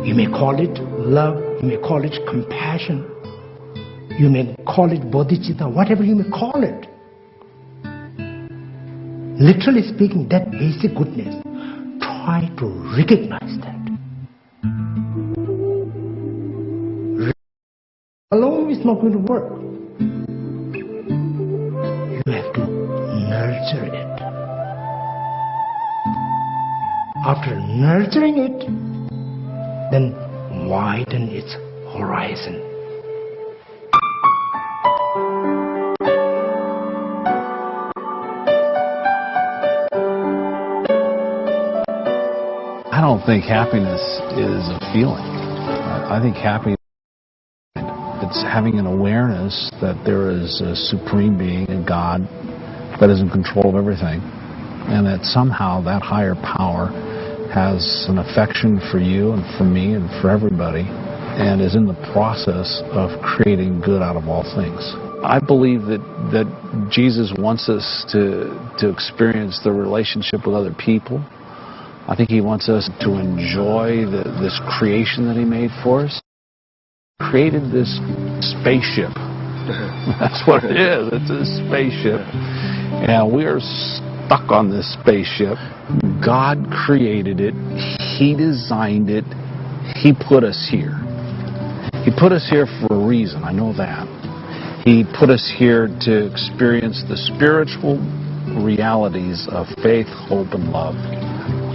You may call it love, you may call it compassion, you may call it bodhicitta, whatever you may call it. Literally speaking, that basic goodness, try to recognize that. Alone is not going to work. You have to nurture it. After nurturing it, then widen its horizon. I don't think happiness is a feeling. I think happiness, it's having an awareness that there is a supreme being, a God, that is in control of everything, and that somehow that higher power has an affection for you and for me and for everybody, and is in the process of creating good out of all things. I believe that Jesus wants us to experience the relationship with other people. I think he wants us to enjoy this creation that he made for us. He created this spaceship. That's what it is. It's a spaceship. And we are stuck on this spaceship. God created it. He designed it. He put us here. He put us here for a reason. I know that. He put us here to experience the spiritual realities of faith, hope, and love,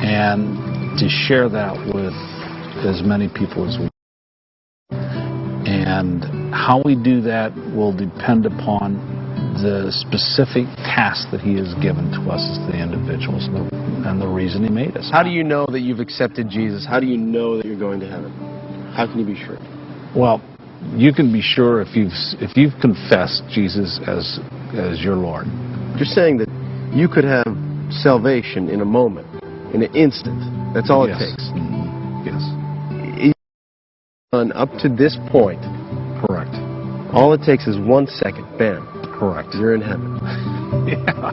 and to share that with as many people as we can. And how we do that will depend upon the specific task that he has given to us as the individuals and the reason he made us. How do you know that you've accepted Jesus? How do you know that you're going to heaven? How can you be sure? Well, you can be sure if you've confessed Jesus as your Lord. You're saying that you could have salvation in a moment, in an instant. That's all it takes. Mm-hmm. Yes. And up to this point. Correct. All it takes is 1 second. Bam. Correct. You're in heaven. Yeah.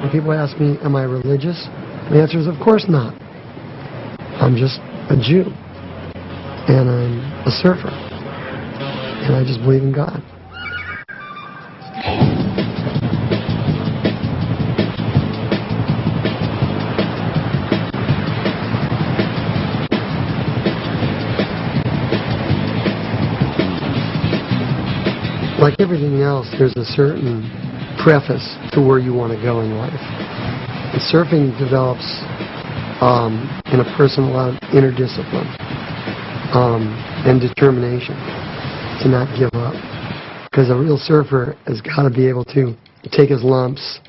When people ask me, am I religious? The answer is, of course not. I'm just a Jew. And I'm a surfer. And I just believe in God. Like everything else, there's a certain preface to where you want to go in life. And surfing develops in a person a lot of inner discipline and determination to not give up. Because a real surfer has got to be able to take his lumps,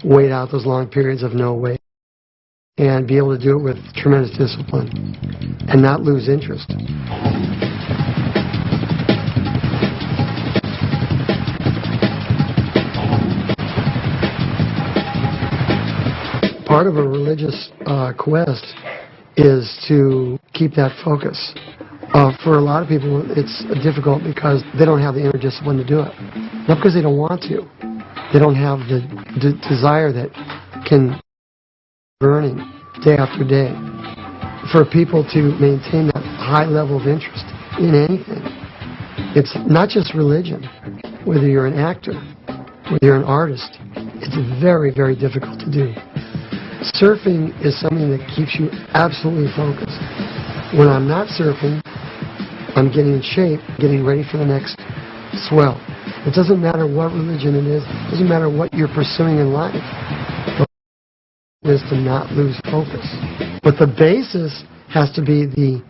wait out those long periods of no wave, and be able to do it with tremendous discipline and not lose interest. Part of a religious quest is to keep that focus. For a lot of people, it's difficult because they don't have the inner discipline to do it. Not because they don't want to. They don't have the desire that can burning day after day. For people to maintain that high level of interest in anything, it's not just religion. Whether you're an actor, whether you're an artist, it's very, very difficult to do. Surfing is something that keeps you absolutely focused. When I'm not surfing, I'm getting in shape, getting ready for the next swell. It doesn't matter what religion it is. It doesn't matter what you're pursuing in life. It is to not lose focus. But the basis has to be the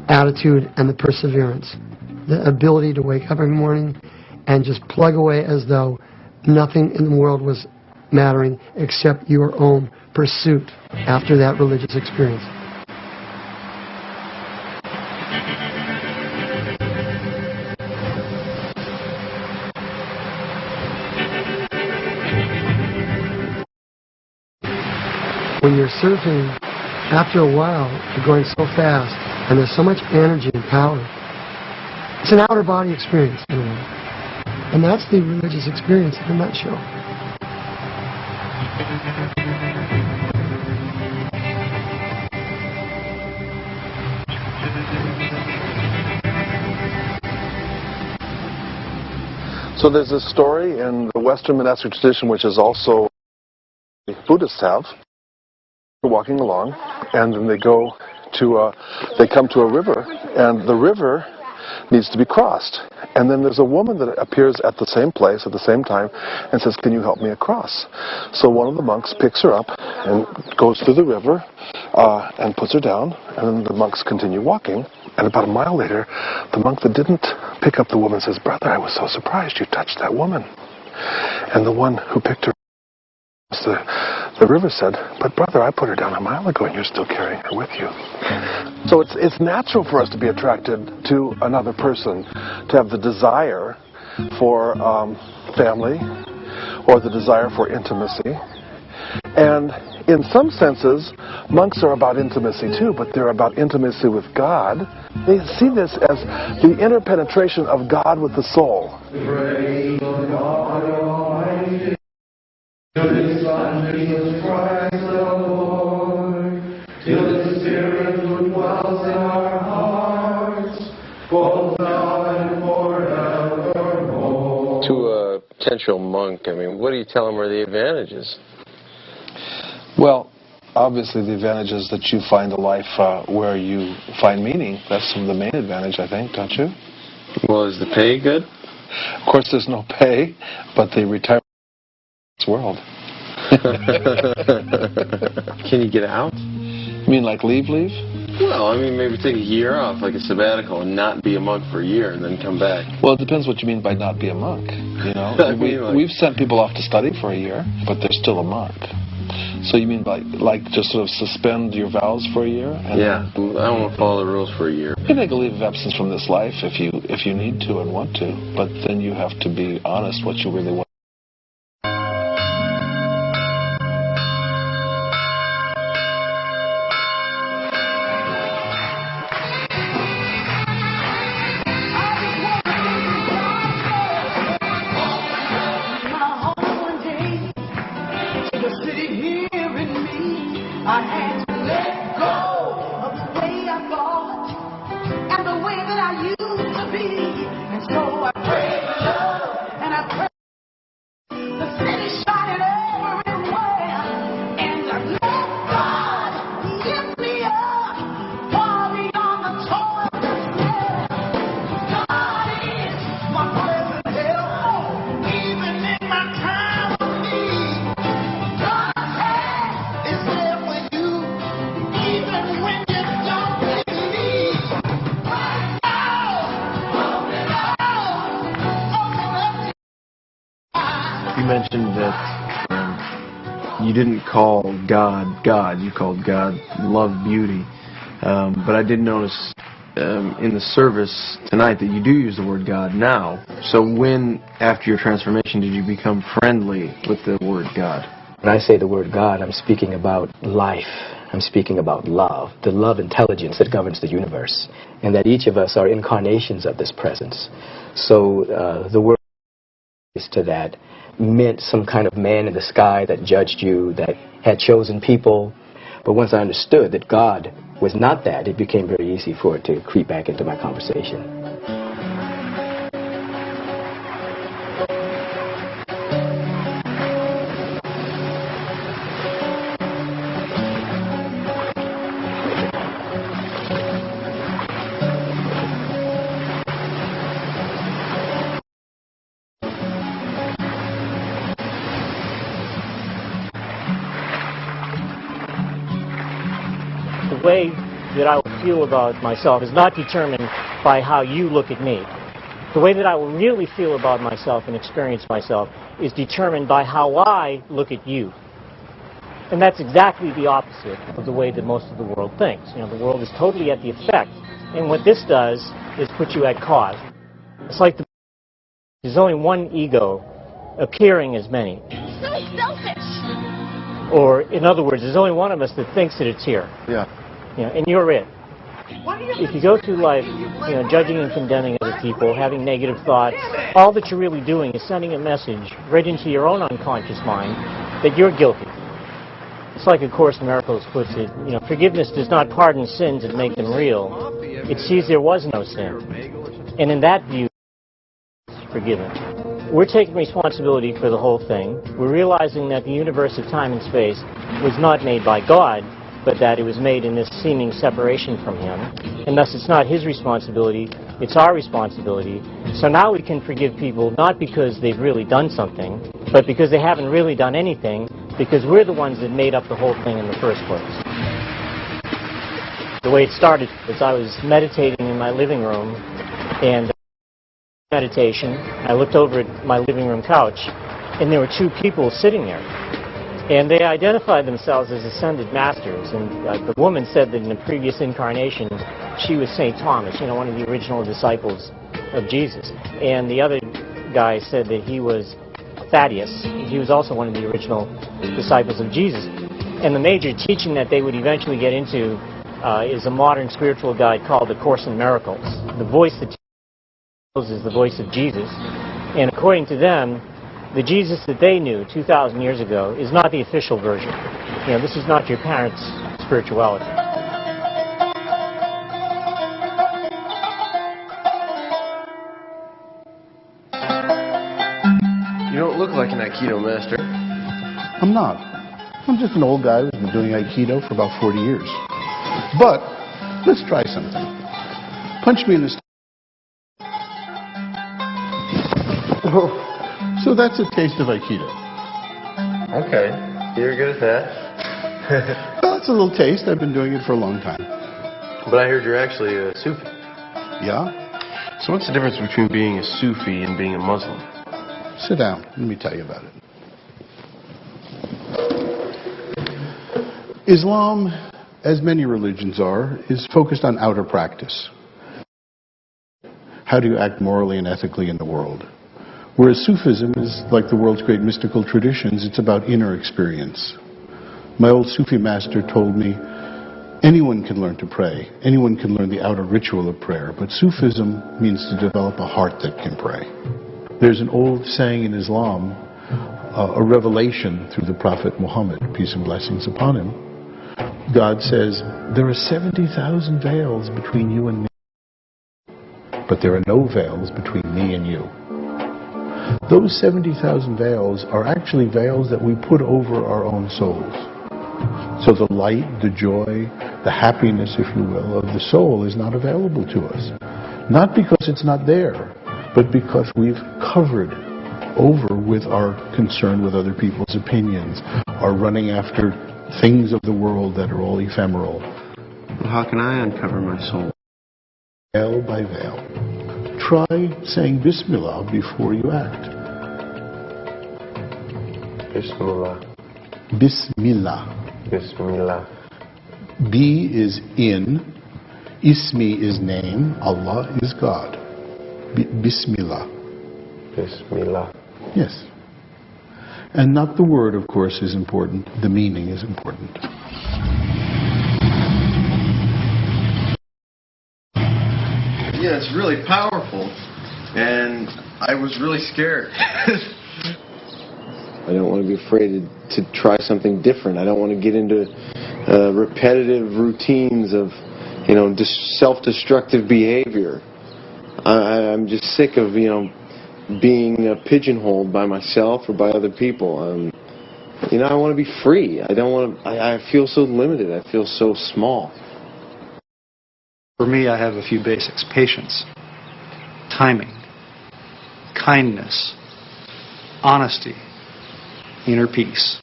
attitude and the perseverance. The ability to wake up every morning and just plug away as though nothing in the world was mattering except your own pursuit after that religious experience. When you're surfing, after a while, you're going so fast, and there's so much energy and power. It's an outer body experience, in a way. And that's the religious experience in a nutshell. So there's this story in the Western monastic tradition, which is also Buddhists have. They're walking along, and then they come to a river, and the river needs to be crossed. And then there's a woman that appears at the same place at the same time and says, can you help me across? So one of the monks picks her up and goes through the river and puts her down, and then the monks continue walking. And about a mile later, the monk that didn't pick up the woman says, brother, I was so surprised you touched that woman. And the one who picked her the river said, but brother, I put her down a mile ago and you're still carrying her with you. So it's natural for us to be attracted to another person, to have the desire for family or the desire for intimacy. And in some senses, monks are about intimacy too, but they're about intimacy with God. They see this as the interpenetration of God with the soul. Praise the God Almighty, to His Son Jesus Christ the Lord, to the Spirit who dwells in our hearts, both now and forevermore. To a potential monk, I mean, what do you tell them are the advantages? Well, obviously the advantage is that you find a life where you find meaning. That's the main advantage, I think, don't you? Well, is the pay good? Of course, there's no pay, but the retirement in this world. Can you get out? You mean like leave? Well, I mean, maybe take a year off, like a sabbatical, and not be a monk for a year, and then come back. Well, it depends what you mean by not be a monk. You know, we've sent people off to study for a year, but they're still a monk. So you mean like just sort of suspend your vows for a year? Yeah, I don't want to follow the rules for a year. You can take a leave of absence from this life if you need to and want to, but then you have to be honest what you really want. I had to let go of the way I thought and the way that I used to be. And so I pray for love and I pray the city shining everywhere. And I let God lift me up far beyond the toil and despair. God is my present help, even in my time of need. God's hand is there for you, even when you don't believe. Right now, open up. You mentioned that you didn't call God God, you called God love, beauty. But I did notice in the service tonight that you do use the word God now. So when, after your transformation, did you become friendly with the word God? When I say the word God, I'm speaking about life. I'm speaking about love, the love intelligence that governs the universe, and that each of us are incarnations of this presence. So the word to that meant some kind of man in the sky that judged you, that had chosen people. But once I understood that God was not that, it became very easy for it to creep back into my conversation. The way that I will feel about myself is not determined by how you look at me. The way that I will really feel about myself and experience myself is determined by how I look at you. And that's exactly the opposite of the way that most of the world thinks. You know, the world is totally at the effect. And what this does is put you at cause. It's like there's only one ego appearing as many. So selfish. Or, in other words, there's only one of us that thinks that it's here. Yeah. You know, and you're it. If you go through life, you know, judging and condemning other people, having negative thoughts, all that you're really doing is sending a message right into your own unconscious mind that you're guilty. It's like A Course in Miracles puts it, you know, forgiveness does not pardon sins and make them real. It sees there was no sin. And in that view, it's forgiven. We're taking responsibility for the whole thing. We're realizing that the universe of time and space was not made by God, but that it was made in this seeming separation from him. And thus it's not his responsibility, it's our responsibility. So now we can forgive people not because they've really done something, but because they haven't really done anything, because we're the ones that made up the whole thing in the first place. The way it started was I was meditating in my living room, and meditation, I looked over at my living room couch, and there were two people sitting there. And they identified themselves as ascended masters. And the woman said that in a previous incarnation, she was St. Thomas, one of the original disciples of Jesus. And the other guy said that he was Thaddeus. He was also one of the original disciples of Jesus. And the major teaching that they would eventually get into is a modern spiritual guide called The Course in Miracles. The voice that is the voice of Jesus. And according to them, the Jesus that they knew 2,000 years ago is not the official version. This is not your parents' spirituality. You don't look like an Aikido master. I'm not. I'm just an old guy who's been doing Aikido for about 40 years. But let's try something. Punch me in the stomach. So that's a taste of Aikido. Okay, you're good at that. Well, it's a little taste. I've been doing it for a long time. But I heard you're actually a Sufi. Yeah? So what's the difference between being a Sufi and being a Muslim? Sit down. Let me tell you about it. Islam, as many religions are, is focused on outer practice. How do you act morally and ethically in the world? Whereas Sufism is like the world's great mystical traditions, it's about inner experience. My old Sufi master told me, anyone can learn to pray, anyone can learn the outer ritual of prayer, but Sufism means to develop a heart that can pray. There's an old saying in Islam, a revelation through the Prophet Muhammad, peace and blessings upon him. God says, there are 70,000 veils between you and me, but there are no veils between me and you. Those 70,000 veils are actually veils that we put over our own souls. So the light, the joy, the happiness, if you will, of the soul is not available to us. Not because it's not there, but because we've covered over with our concern with other people's opinions, our running after things of the world that are all ephemeral. How can I uncover my soul? Veil by veil. Try saying Bismillah before you act. Bismillah. Bismillah. Bismillah. B is in. Ismi is name. Allah is God. Bismillah. Bismillah. Yes. And not the word, of course, is important. The meaning is important. Yeah, it's really powerful, and I was really scared. I don't want to be afraid to try something different. I don't want to get into repetitive routines of, self-destructive behavior. I'm just sick of, being pigeonholed by myself or by other people. I want to be free. I feel so limited. I feel so small. For me, I have a few basics. Patience, timing, kindness, honesty, inner peace.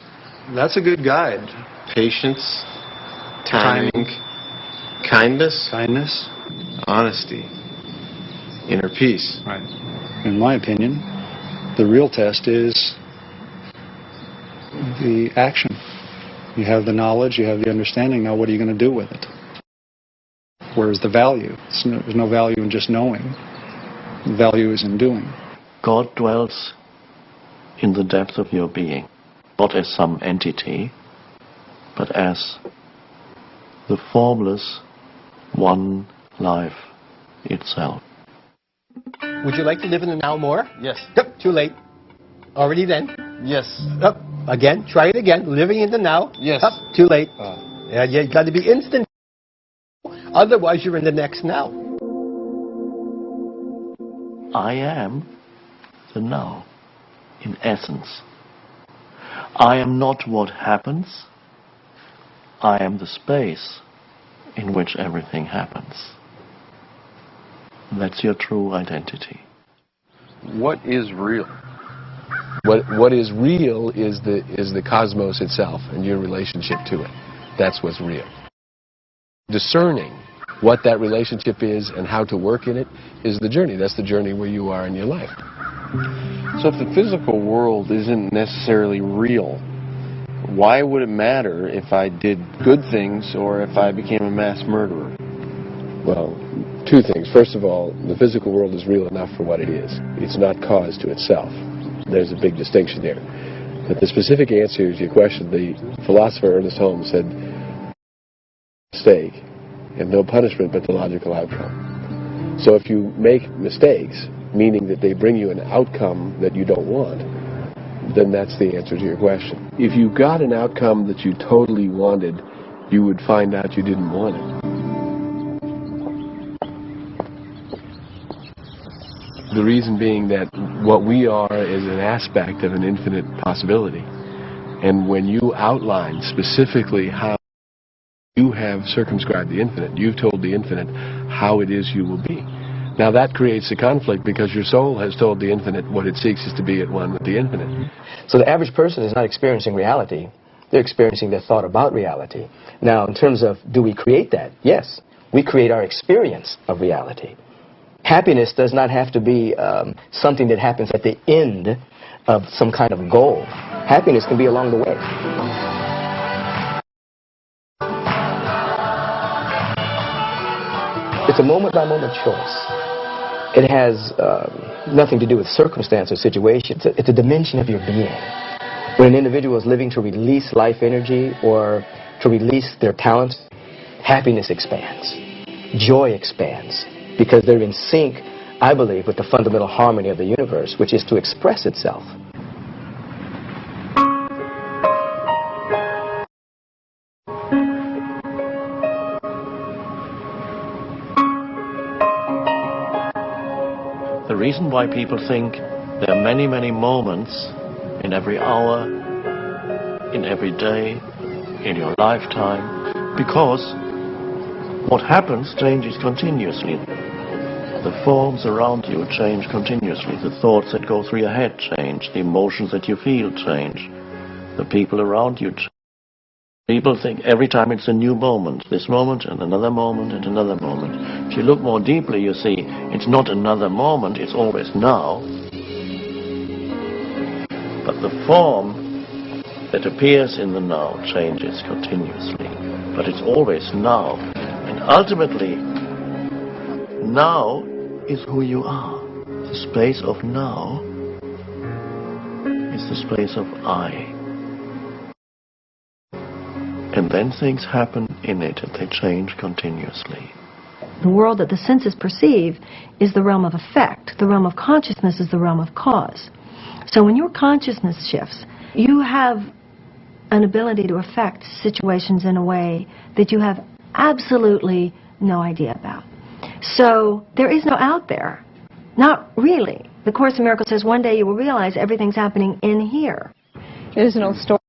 That's a good guide. Patience, timing, kindness, honesty, inner peace. Right. In my opinion, the real test is the action. You have the knowledge, you have the understanding, now what are you going to do with it? Where's the value? There's no value in just knowing. The value is in doing. God dwells in the depth of your being, not as some entity, but as the formless one life itself. Would you like to live in the now more? Yes. Yep, too late. Already then. Yes. Up, again, try it again. Living in the now. Yes. Up, too late. Yeah, you got to be instant. Otherwise, you're in the next now. I am the now, in essence. I am not what happens. I am the space in which everything happens. That's your true identity. What is real? What is real is the cosmos itself and your relationship to it. That's what's real. Discerning what that relationship is and how to work in it is the journey. That's the journey where you are in your life. So if the physical world isn't necessarily real, why would it matter if I did good things or if I became a mass murderer? Well, two things. First of all, the physical world is real enough for what it is. It's not cause to itself. There's a big distinction there. But the specific answer to your question, the philosopher Ernest Holmes said, mistake and no punishment but the logical outcome. So if you make mistakes, meaning that they bring you an outcome that you don't want, then that's the answer to your question. If you got an outcome that you totally wanted, you would find out you didn't want it. The reason being that what we are is an aspect of an infinite possibility. And when you outline specifically how you have circumscribed the infinite, you've told the infinite how it is you will be. Now that creates a conflict because your soul has told the infinite what it seeks is to be at one with the infinite. So the average person is not experiencing reality. They're experiencing their thought about reality. Now, in terms of do we create that? Yes. We create our experience of reality. Happiness does not have to be something that happens at the end of some kind of goal. Happiness can be along the way. It's a moment-by-moment choice. It has nothing to do with circumstance or situation. It's a dimension of your being. When an individual is living to release life energy or to release their talents, happiness expands. Joy expands. Because they're in sync, I believe, with the fundamental harmony of the universe, which is to express itself. The reason why people think there are many, many moments in every hour, in every day, in your lifetime, because what happens changes continuously. The forms around you change continuously. The thoughts that go through your head change. The emotions that you feel change. The people around you change. People think every time it's a new moment. This moment and another moment and another moment. If you look more deeply, you see it's not another moment, it's always now. But the form that appears in the now changes continuously. But it's always now. And ultimately, now is who you are. The space of now is the space of I. And then things happen in it and they change continuously. The world that the senses perceive is the realm of effect. The realm of consciousness is the realm of cause. So when your consciousness shifts, you have an ability to affect situations in a way that you have absolutely no idea about. So there is no out there. Not really. The Course in Miracles says one day you will realize everything's happening in here. There's an old story.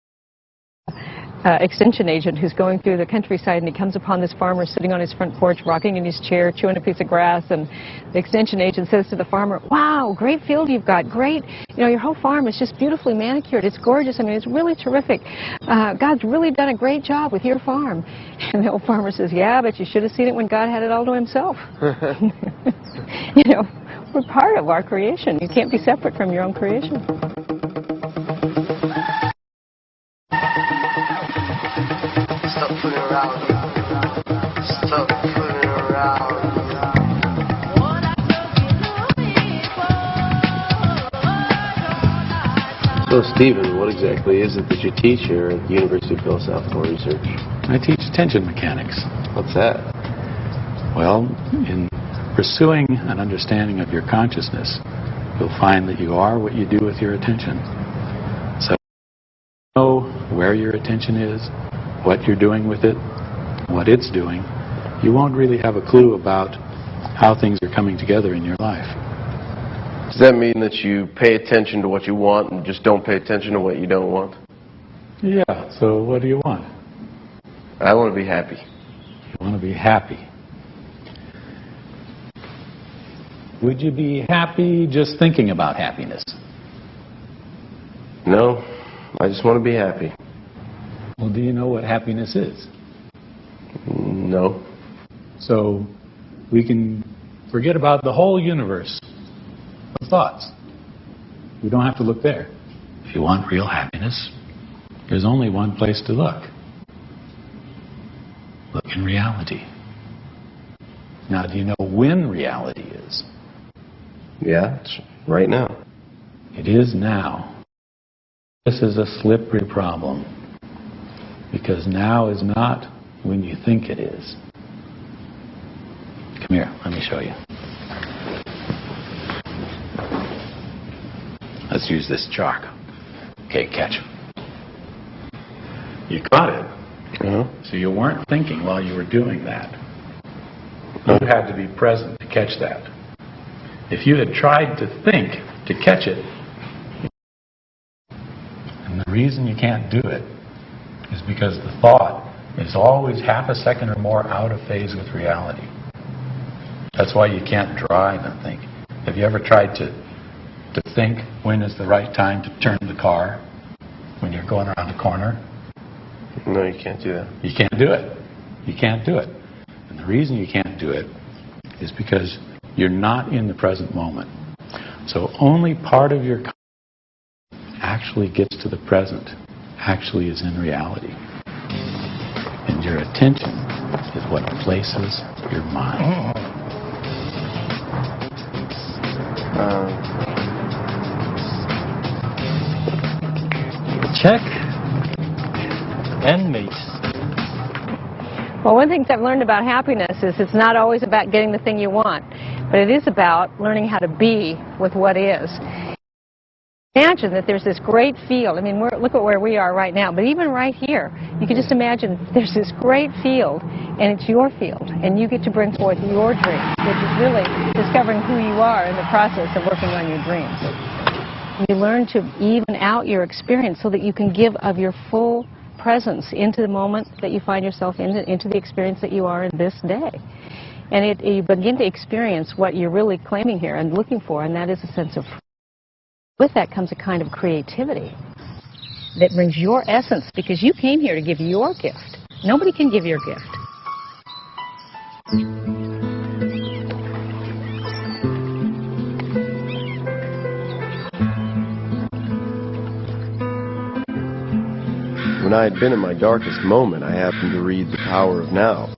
Extension agent who's going through the countryside, and he comes upon this farmer sitting on his front porch, rocking in his chair, chewing a piece of grass, and the extension agent says to the farmer, "Wow, great field you've got, great. You know, your whole farm is just beautifully manicured. It's gorgeous. I mean, it's really terrific. God's really done a great job with your farm." And the old farmer says, "Yeah, but you should have seen it when God had it all to himself." You know, we're part of our creation. You can't be separate from your own creation. Stop fooling around. Stop fooling around. So, Stephen, what exactly is it that you teach here at the University of Philosophical Research? I teach attention mechanics. What's that? Well, in pursuing an understanding of your consciousness, you'll find that you are what you do with your attention. So, know where your attention is, what you're doing with it, what it's doing, you won't really have a clue about how things are coming together in your life. Does that mean that you pay attention to what you want and just don't pay attention to what you don't want? Yeah, so what do you want? I want to be happy. You want to be happy. Would you be happy just thinking about happiness? No, I just want to be happy. Well, do you know what happiness is? No. So we can forget about the whole universe of thoughts. We don't have to look there. If you want real happiness, there's only one place to look. Look in reality. Now, do you know when reality is? Yeah, it's right now. It is now. This is a slippery problem, because now is not when you think it is. Come here, let me show you. Let's use this chalk. Okay, catch. You caught it. So you weren't thinking while you were doing that. You had to be present to catch that. If you had tried to think to catch it, and the reason you can't do it is because the thought is always half a second or more out of phase with reality. That's why you can't drive and think. Have you ever tried to think when is the right time to turn the car when you're going around the corner? No, you can't do that. You can't do it. You can't do it. And the reason you can't do it is because you're not in the present moment. So only part of your actually gets to the present, actually is in reality. And your attention is what places your mind. Check and mate. Well, one thing I've learned about happiness is it's not always about getting the thing you want, but it is about learning how to be with what is. Imagine that there's this great field. I mean, look at where we are right now, but even right here, you can just imagine there's this great field, and it's your field, and you get to bring forth your dreams, which is really discovering who you are in the process of working on your dreams. You learn to even out your experience so that you can give of your full presence into the moment that you find yourself in, into the experience that you are in this day. And you begin to experience what you're really claiming here and looking for, and that is a sense of freedom. With that comes a kind of creativity that brings your essence, because you came here to give your gift. Nobody can give your gift. When I had been in my darkest moment, I happened to read The Power of Now.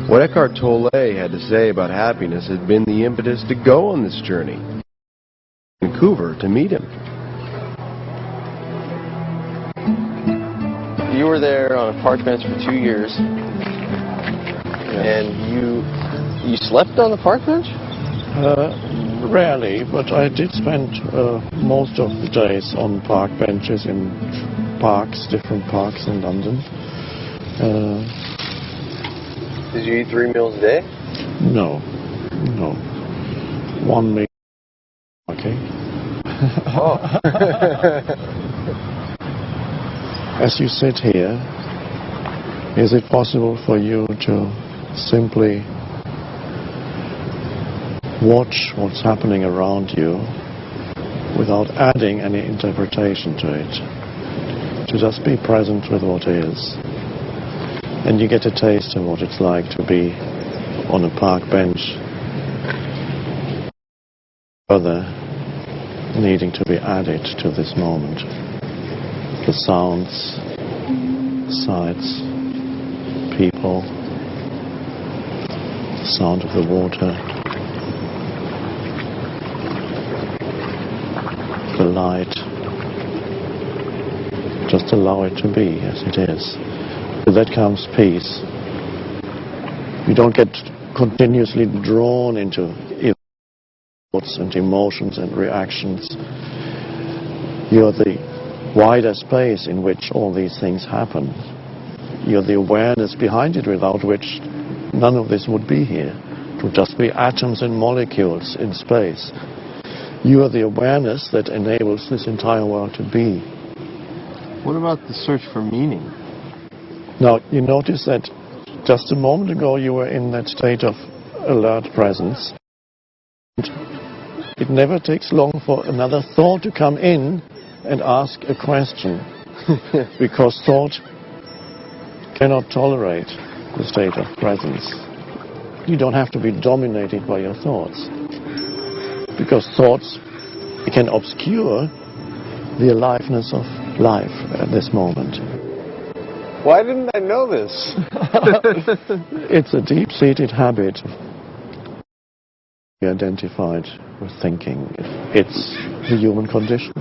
What Eckhart Tolle had to say about happiness had been the impetus to go on this journey. Vancouver to meet him. You were there on a park bench for 2 years, and you slept on the park bench? Rarely, but I did spend most of the days on park benches in parks, different parks in London. Did you eat 3 meals a day? No. 1 meal. Okay. Oh. As you sit here, is it possible for you to simply watch what's happening around you without adding any interpretation to it? To just be present with what is. And you get a taste of what it's like to be on a park bench, further needing to be added to this moment. The sounds, sights, people, the sound of the water, the light. Just allow it to be as it is. With that comes peace. You don't get continuously drawn into thoughts and emotions and reactions. You're the wider space in which all these things happen. You're the awareness behind it, without which none of this would be here. It would just be atoms and molecules in space. You are the awareness that enables this entire world to be. What about the search for meaning? Now, you notice that just a moment ago you were in that state of alert presence. It never takes long for another thought to come in and ask a question, because thought cannot tolerate the state of presence. You don't have to be dominated by your thoughts, because thoughts can obscure the aliveness of life at this moment. Why didn't I know this? It's a deep-seated habit identified with thinking. It's the human condition,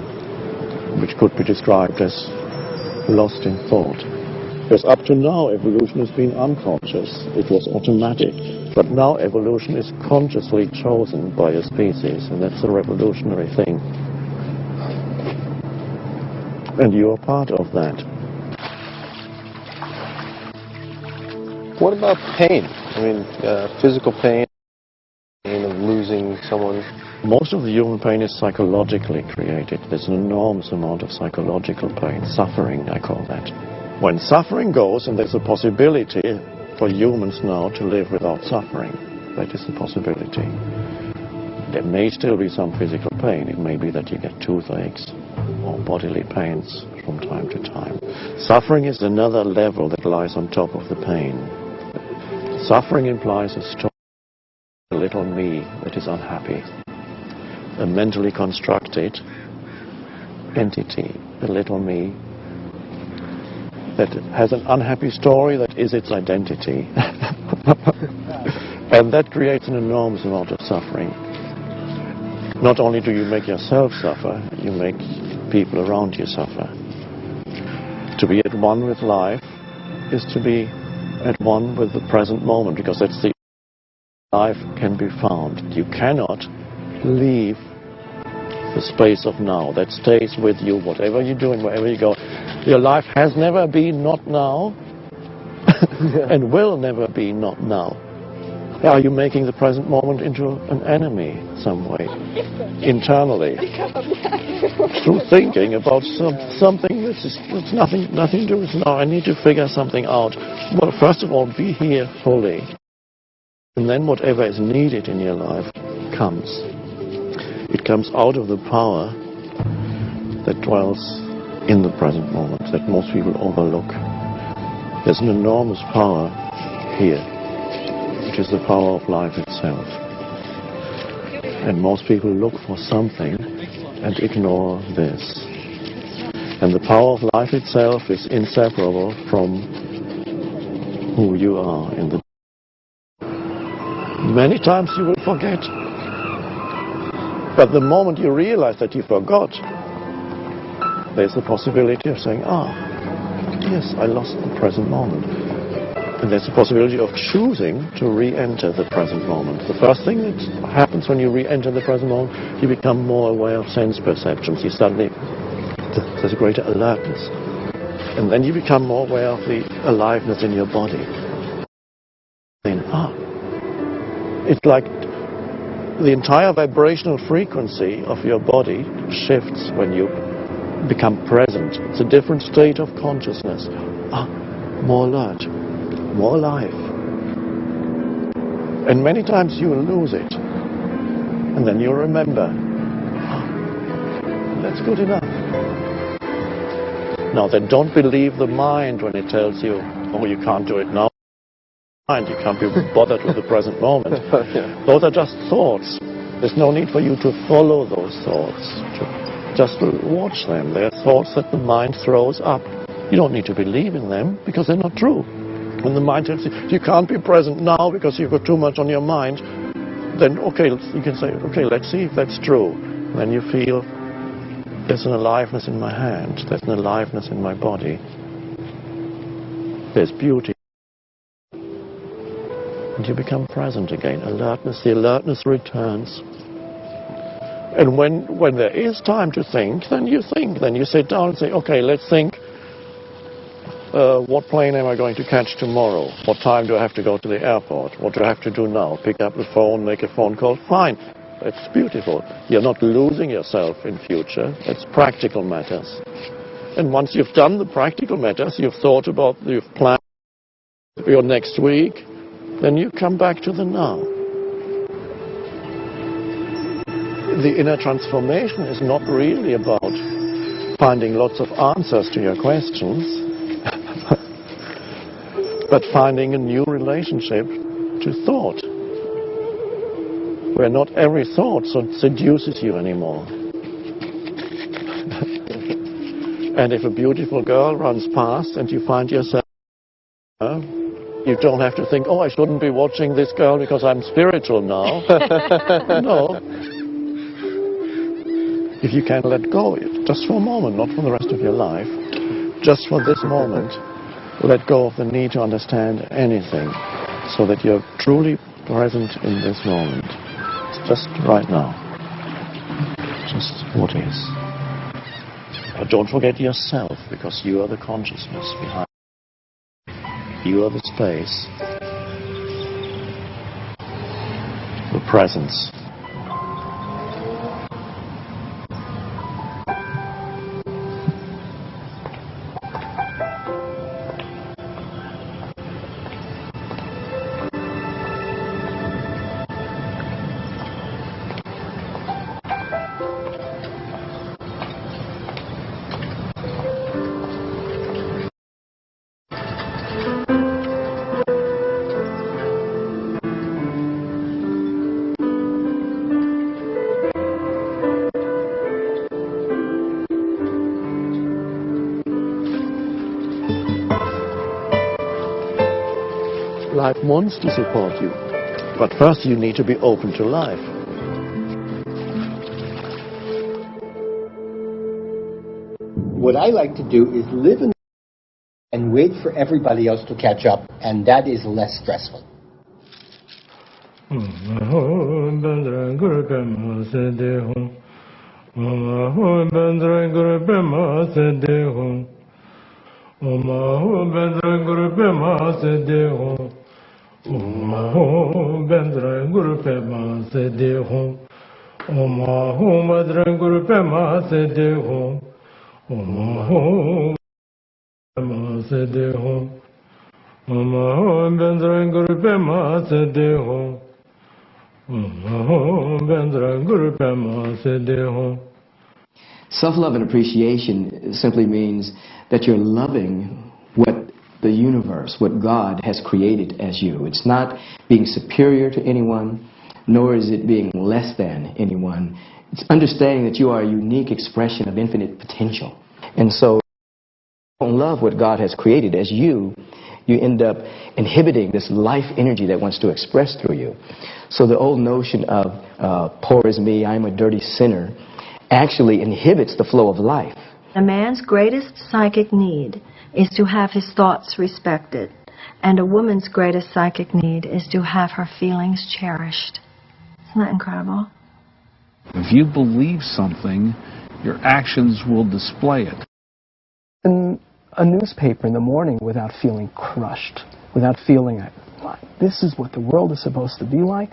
which could be described as lost in thought. Because up to now, evolution has been unconscious. It was automatic. But now evolution is consciously chosen by a species, and that's a revolutionary thing. And you are part of that. What about pain? I mean, physical pain of losing someone. Most of the human pain is psychologically created. There's an enormous amount of psychological pain, suffering, I call that. When suffering goes, and there's a possibility for humans now to live without suffering, that is a possibility. There may still be some physical pain. It may be that you get toothaches or bodily pains from time to time. Suffering is another level that lies on top of the pain. Suffering implies a story, a little me that is unhappy, a mentally constructed entity, a little me that has an unhappy story that is its identity. And that creates an enormous amount of suffering. Not only do you make yourself suffer, you make people around you suffer. To be at one with life is to be at one with the present moment, because that's the life can be found. You cannot leave the space of now. That stays with you, whatever you do and wherever you go. Your life has never been not now and will never be not now. Are you making the present moment into an enemy some way, internally, through thinking about something that's nothing to do with now? I need to figure something out. Well, first of all, be here fully. And then whatever is needed in your life comes. It comes out of the power that dwells in the present moment, that most people overlook. There's an enormous power here, which is the power of life itself. And most people look for something and ignore this. And the power of life itself is inseparable from who you are in the. Many times you will forget. But the moment you realize that you forgot, there's the possibility of saying, yes, I lost the present moment. And there's the possibility of choosing to re-enter the present moment. The first thing that happens when you re-enter the present moment, you become more aware of sense perceptions. You suddenly, there's a greater alertness. And then you become more aware of the aliveness in your body. Then, it's like the entire vibrational frequency of your body shifts when you become present. It's a different state of consciousness. More alert, more alive. And many times you will lose it. And then you'll remember, that's good enough. Now then, don't believe the mind when it tells you, you can't do it now. You can't be bothered with the present moment. Those are just thoughts. There's no need for you to follow those thoughts. Just to watch them. They're thoughts that the mind throws up. You don't need to believe in them because they're not true. When the mind tells you, you can't be present now because you've got too much on your mind, then you can say, let's see if that's true. Then you feel there's an aliveness in my hand. There's an aliveness in my body. There's beauty. And you become present again. Alertness, the alertness returns. And when there is time to think, then you think. Then you sit down and say, let's think. What plane am I going to catch tomorrow? What time do I have to go to the airport? What do I have to do now? Pick up the phone, make a phone call? Fine. That's beautiful. You're not losing yourself in future. It's practical matters. And once you've done the practical matters, you've thought about, you've planned your next week, then you come back to the now. The inner transformation is not really about finding lots of answers to your questions, but finding a new relationship to thought, where not every thought seduces you anymore. And if a beautiful girl runs past and you find yourself, you don't have to think, oh, I shouldn't be watching this girl because I'm spiritual now. No. If you can let go, just for a moment, not for the rest of your life, just for this moment, let go of the need to understand anything, so that you're truly present in this moment. It's just right now. Just what is. But don't forget yourself, because you are the consciousness behind. You are the space, the presence. Life wants to support you, but first you need to be open to life. What I like to do is live in and wait for everybody else to catch up, and that is less stressful. Self-love and appreciation simply means that you're loving what the universe, what God has created as you. It's not being superior to anyone, nor is it being less than anyone. It's understanding that you are a unique expression of infinite potential. And so, if you don't love what God has created as you end up inhibiting this life energy that wants to express through you. So the old notion of poor is me, I'm a dirty sinner, actually inhibits the flow of life. A man's greatest psychic need is to have his thoughts respected, and a woman's greatest psychic need is to have her feelings cherished. Isn't that incredible? If you believe something, your actions will display it. In a newspaper in the morning without feeling crushed, without feeling like, this is what the world is supposed to be like.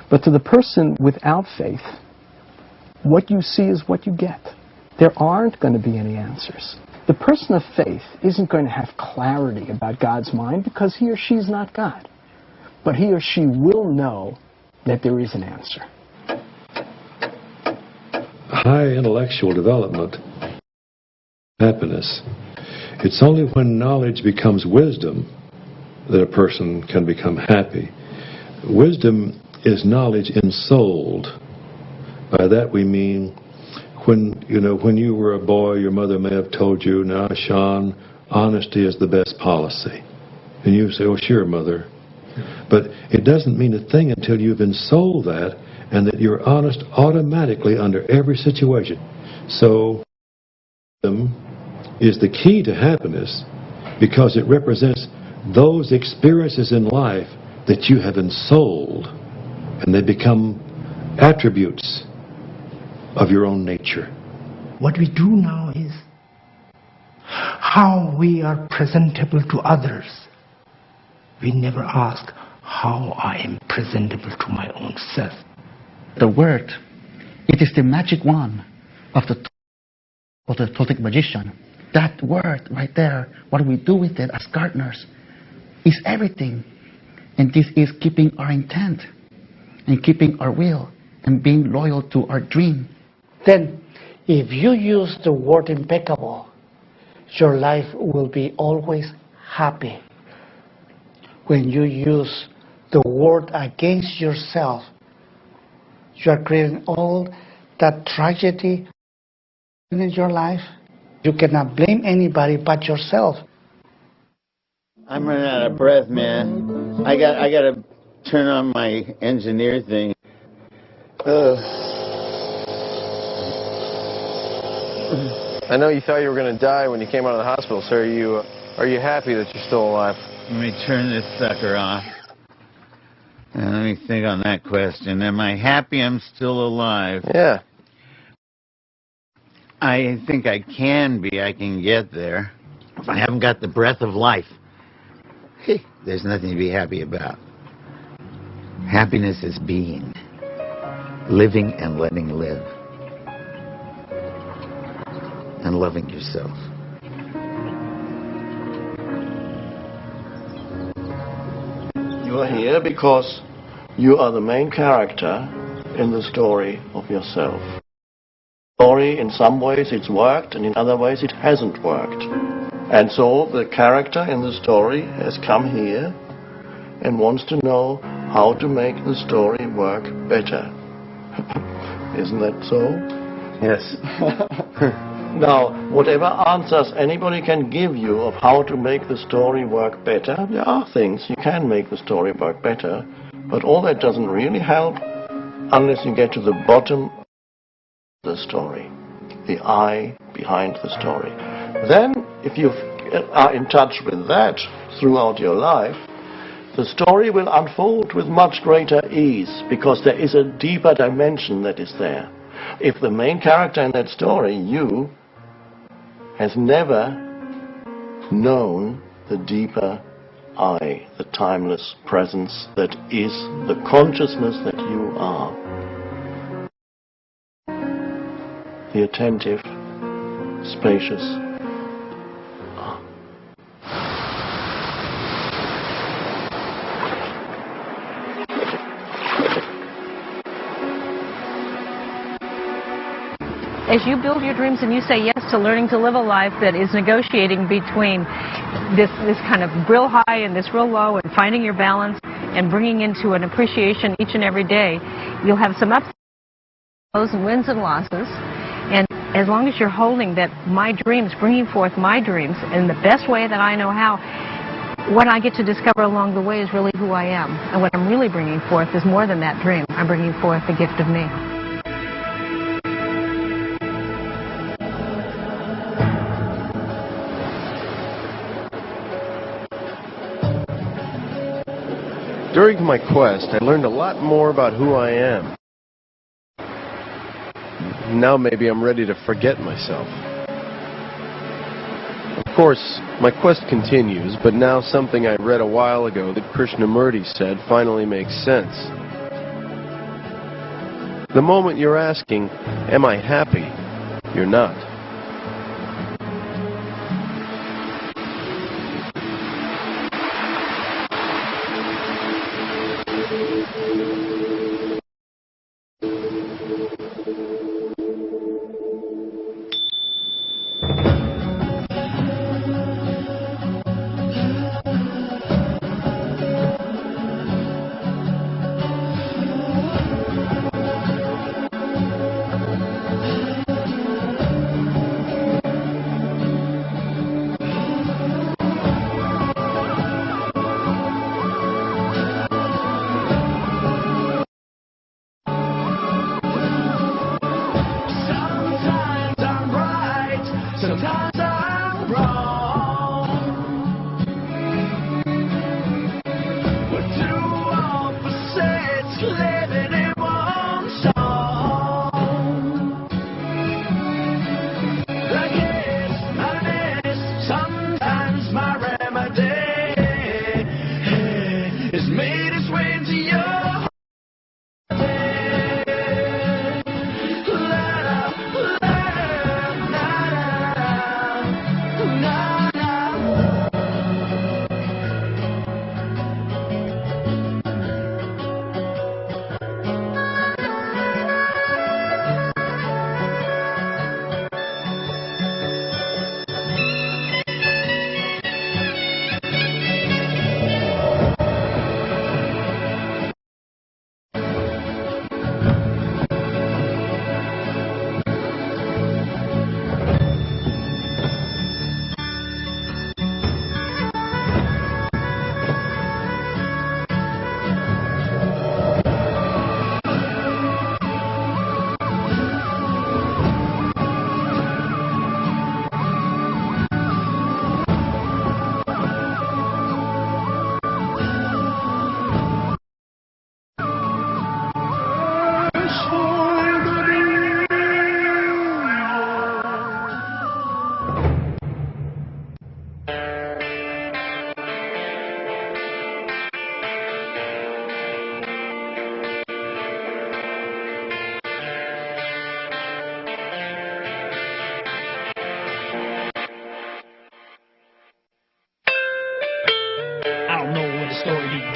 But to the person without faith, what you see is what you get. There aren't going to be any answers. The person of faith isn't going to have clarity about God's mind because he or she is not God. But he or she will know that there is an answer. High intellectual development, happiness. It's only when knowledge becomes wisdom that a person can become happy. Wisdom is knowledge ensouled. By that we mean when you were a boy, your mother may have told you, now, Sean, honesty is the best policy. And you say, oh, sure, mother. But it doesn't mean a thing until you've ensouled that and that you're honest automatically under every situation. So, wisdom is the key to happiness because it represents those experiences in life that you have ensouled, and they become attributes of your own nature. What we do now is how we are presentable to others. We never ask how I am presentable to my own self. The word, it is the magic wand of the Toltec magician. That word right there, what we do with it as gardeners, is everything. And this is keeping our intent and keeping our will and being loyal to our dream. Then, if you use the word impeccable, your life will be always happy. When you use the word against yourself, you are creating all that tragedy in your life. You cannot blame anybody but yourself. I'm running out of breath, man. I got to turn on my engineer thing. I know you thought you were going to die when you came out of the hospital, sir. Are you happy that you're still alive? Let me turn this sucker off. And let me think on that question. Am I happy I'm still alive? Yeah. I think I can be. I can get there. If I haven't got the breath of life, there's nothing to be happy about. Happiness is being. Living and letting live. And loving yourself. You are here because you are the main character in the story of yourself. Story, in some ways it's worked, and in other ways it hasn't worked. And so the character in the story has come here and wants to know how to make the story work better. Isn't that so? Yes. Now, whatever answers anybody can give you of how to make the story work better, there are things you can make the story work better, but all that doesn't really help unless you get to the bottom of the story, the I behind the story. Then, if you are in touch with that throughout your life, the story will unfold with much greater ease, because there is a deeper dimension that is there. If the main character in that story, you, has never known the deeper I, the timeless presence that is the consciousness that you are. The attentive, spacious I. As you build your dreams and you say yes to learning to live a life that is negotiating between this kind of real high and this real low, and finding your balance and bringing into an appreciation each and every day, you'll have some ups and wins and losses. And as long as you're holding that my dreams, bringing forth my dreams in the best way that I know how, what I get to discover along the way is really who I am. And what I'm really bringing forth is more than that dream. I'm bringing forth the gift of me. During my quest, I learned a lot more about who I am. Now maybe I'm ready to forget myself. Of course, my quest continues, but now something I read a while ago that Krishnamurti said finally makes sense. The moment you're asking, am I happy? You're not. No.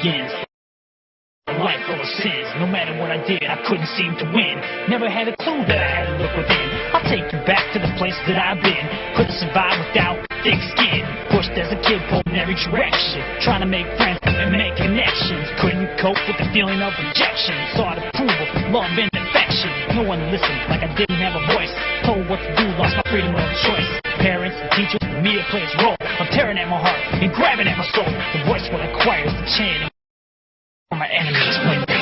begins. A life full of sins. No matter what I did, I couldn't seem to win. Never had a clue that I had to look within. I'll take you back to the places that I've been. Couldn't survive without thick skin. Pushed as a kid, pulled in every direction. Trying to make friends and make connections. Couldn't cope with the feeling of rejection. Sought approval, love and affection. No one listened, like I didn't have a voice. Told what to do, lost my freedom of choice. Parents, teachers, the media play its role. I'm tearing at my heart and grabbing at my soul. The voice what I acquire is the chain. My enemies when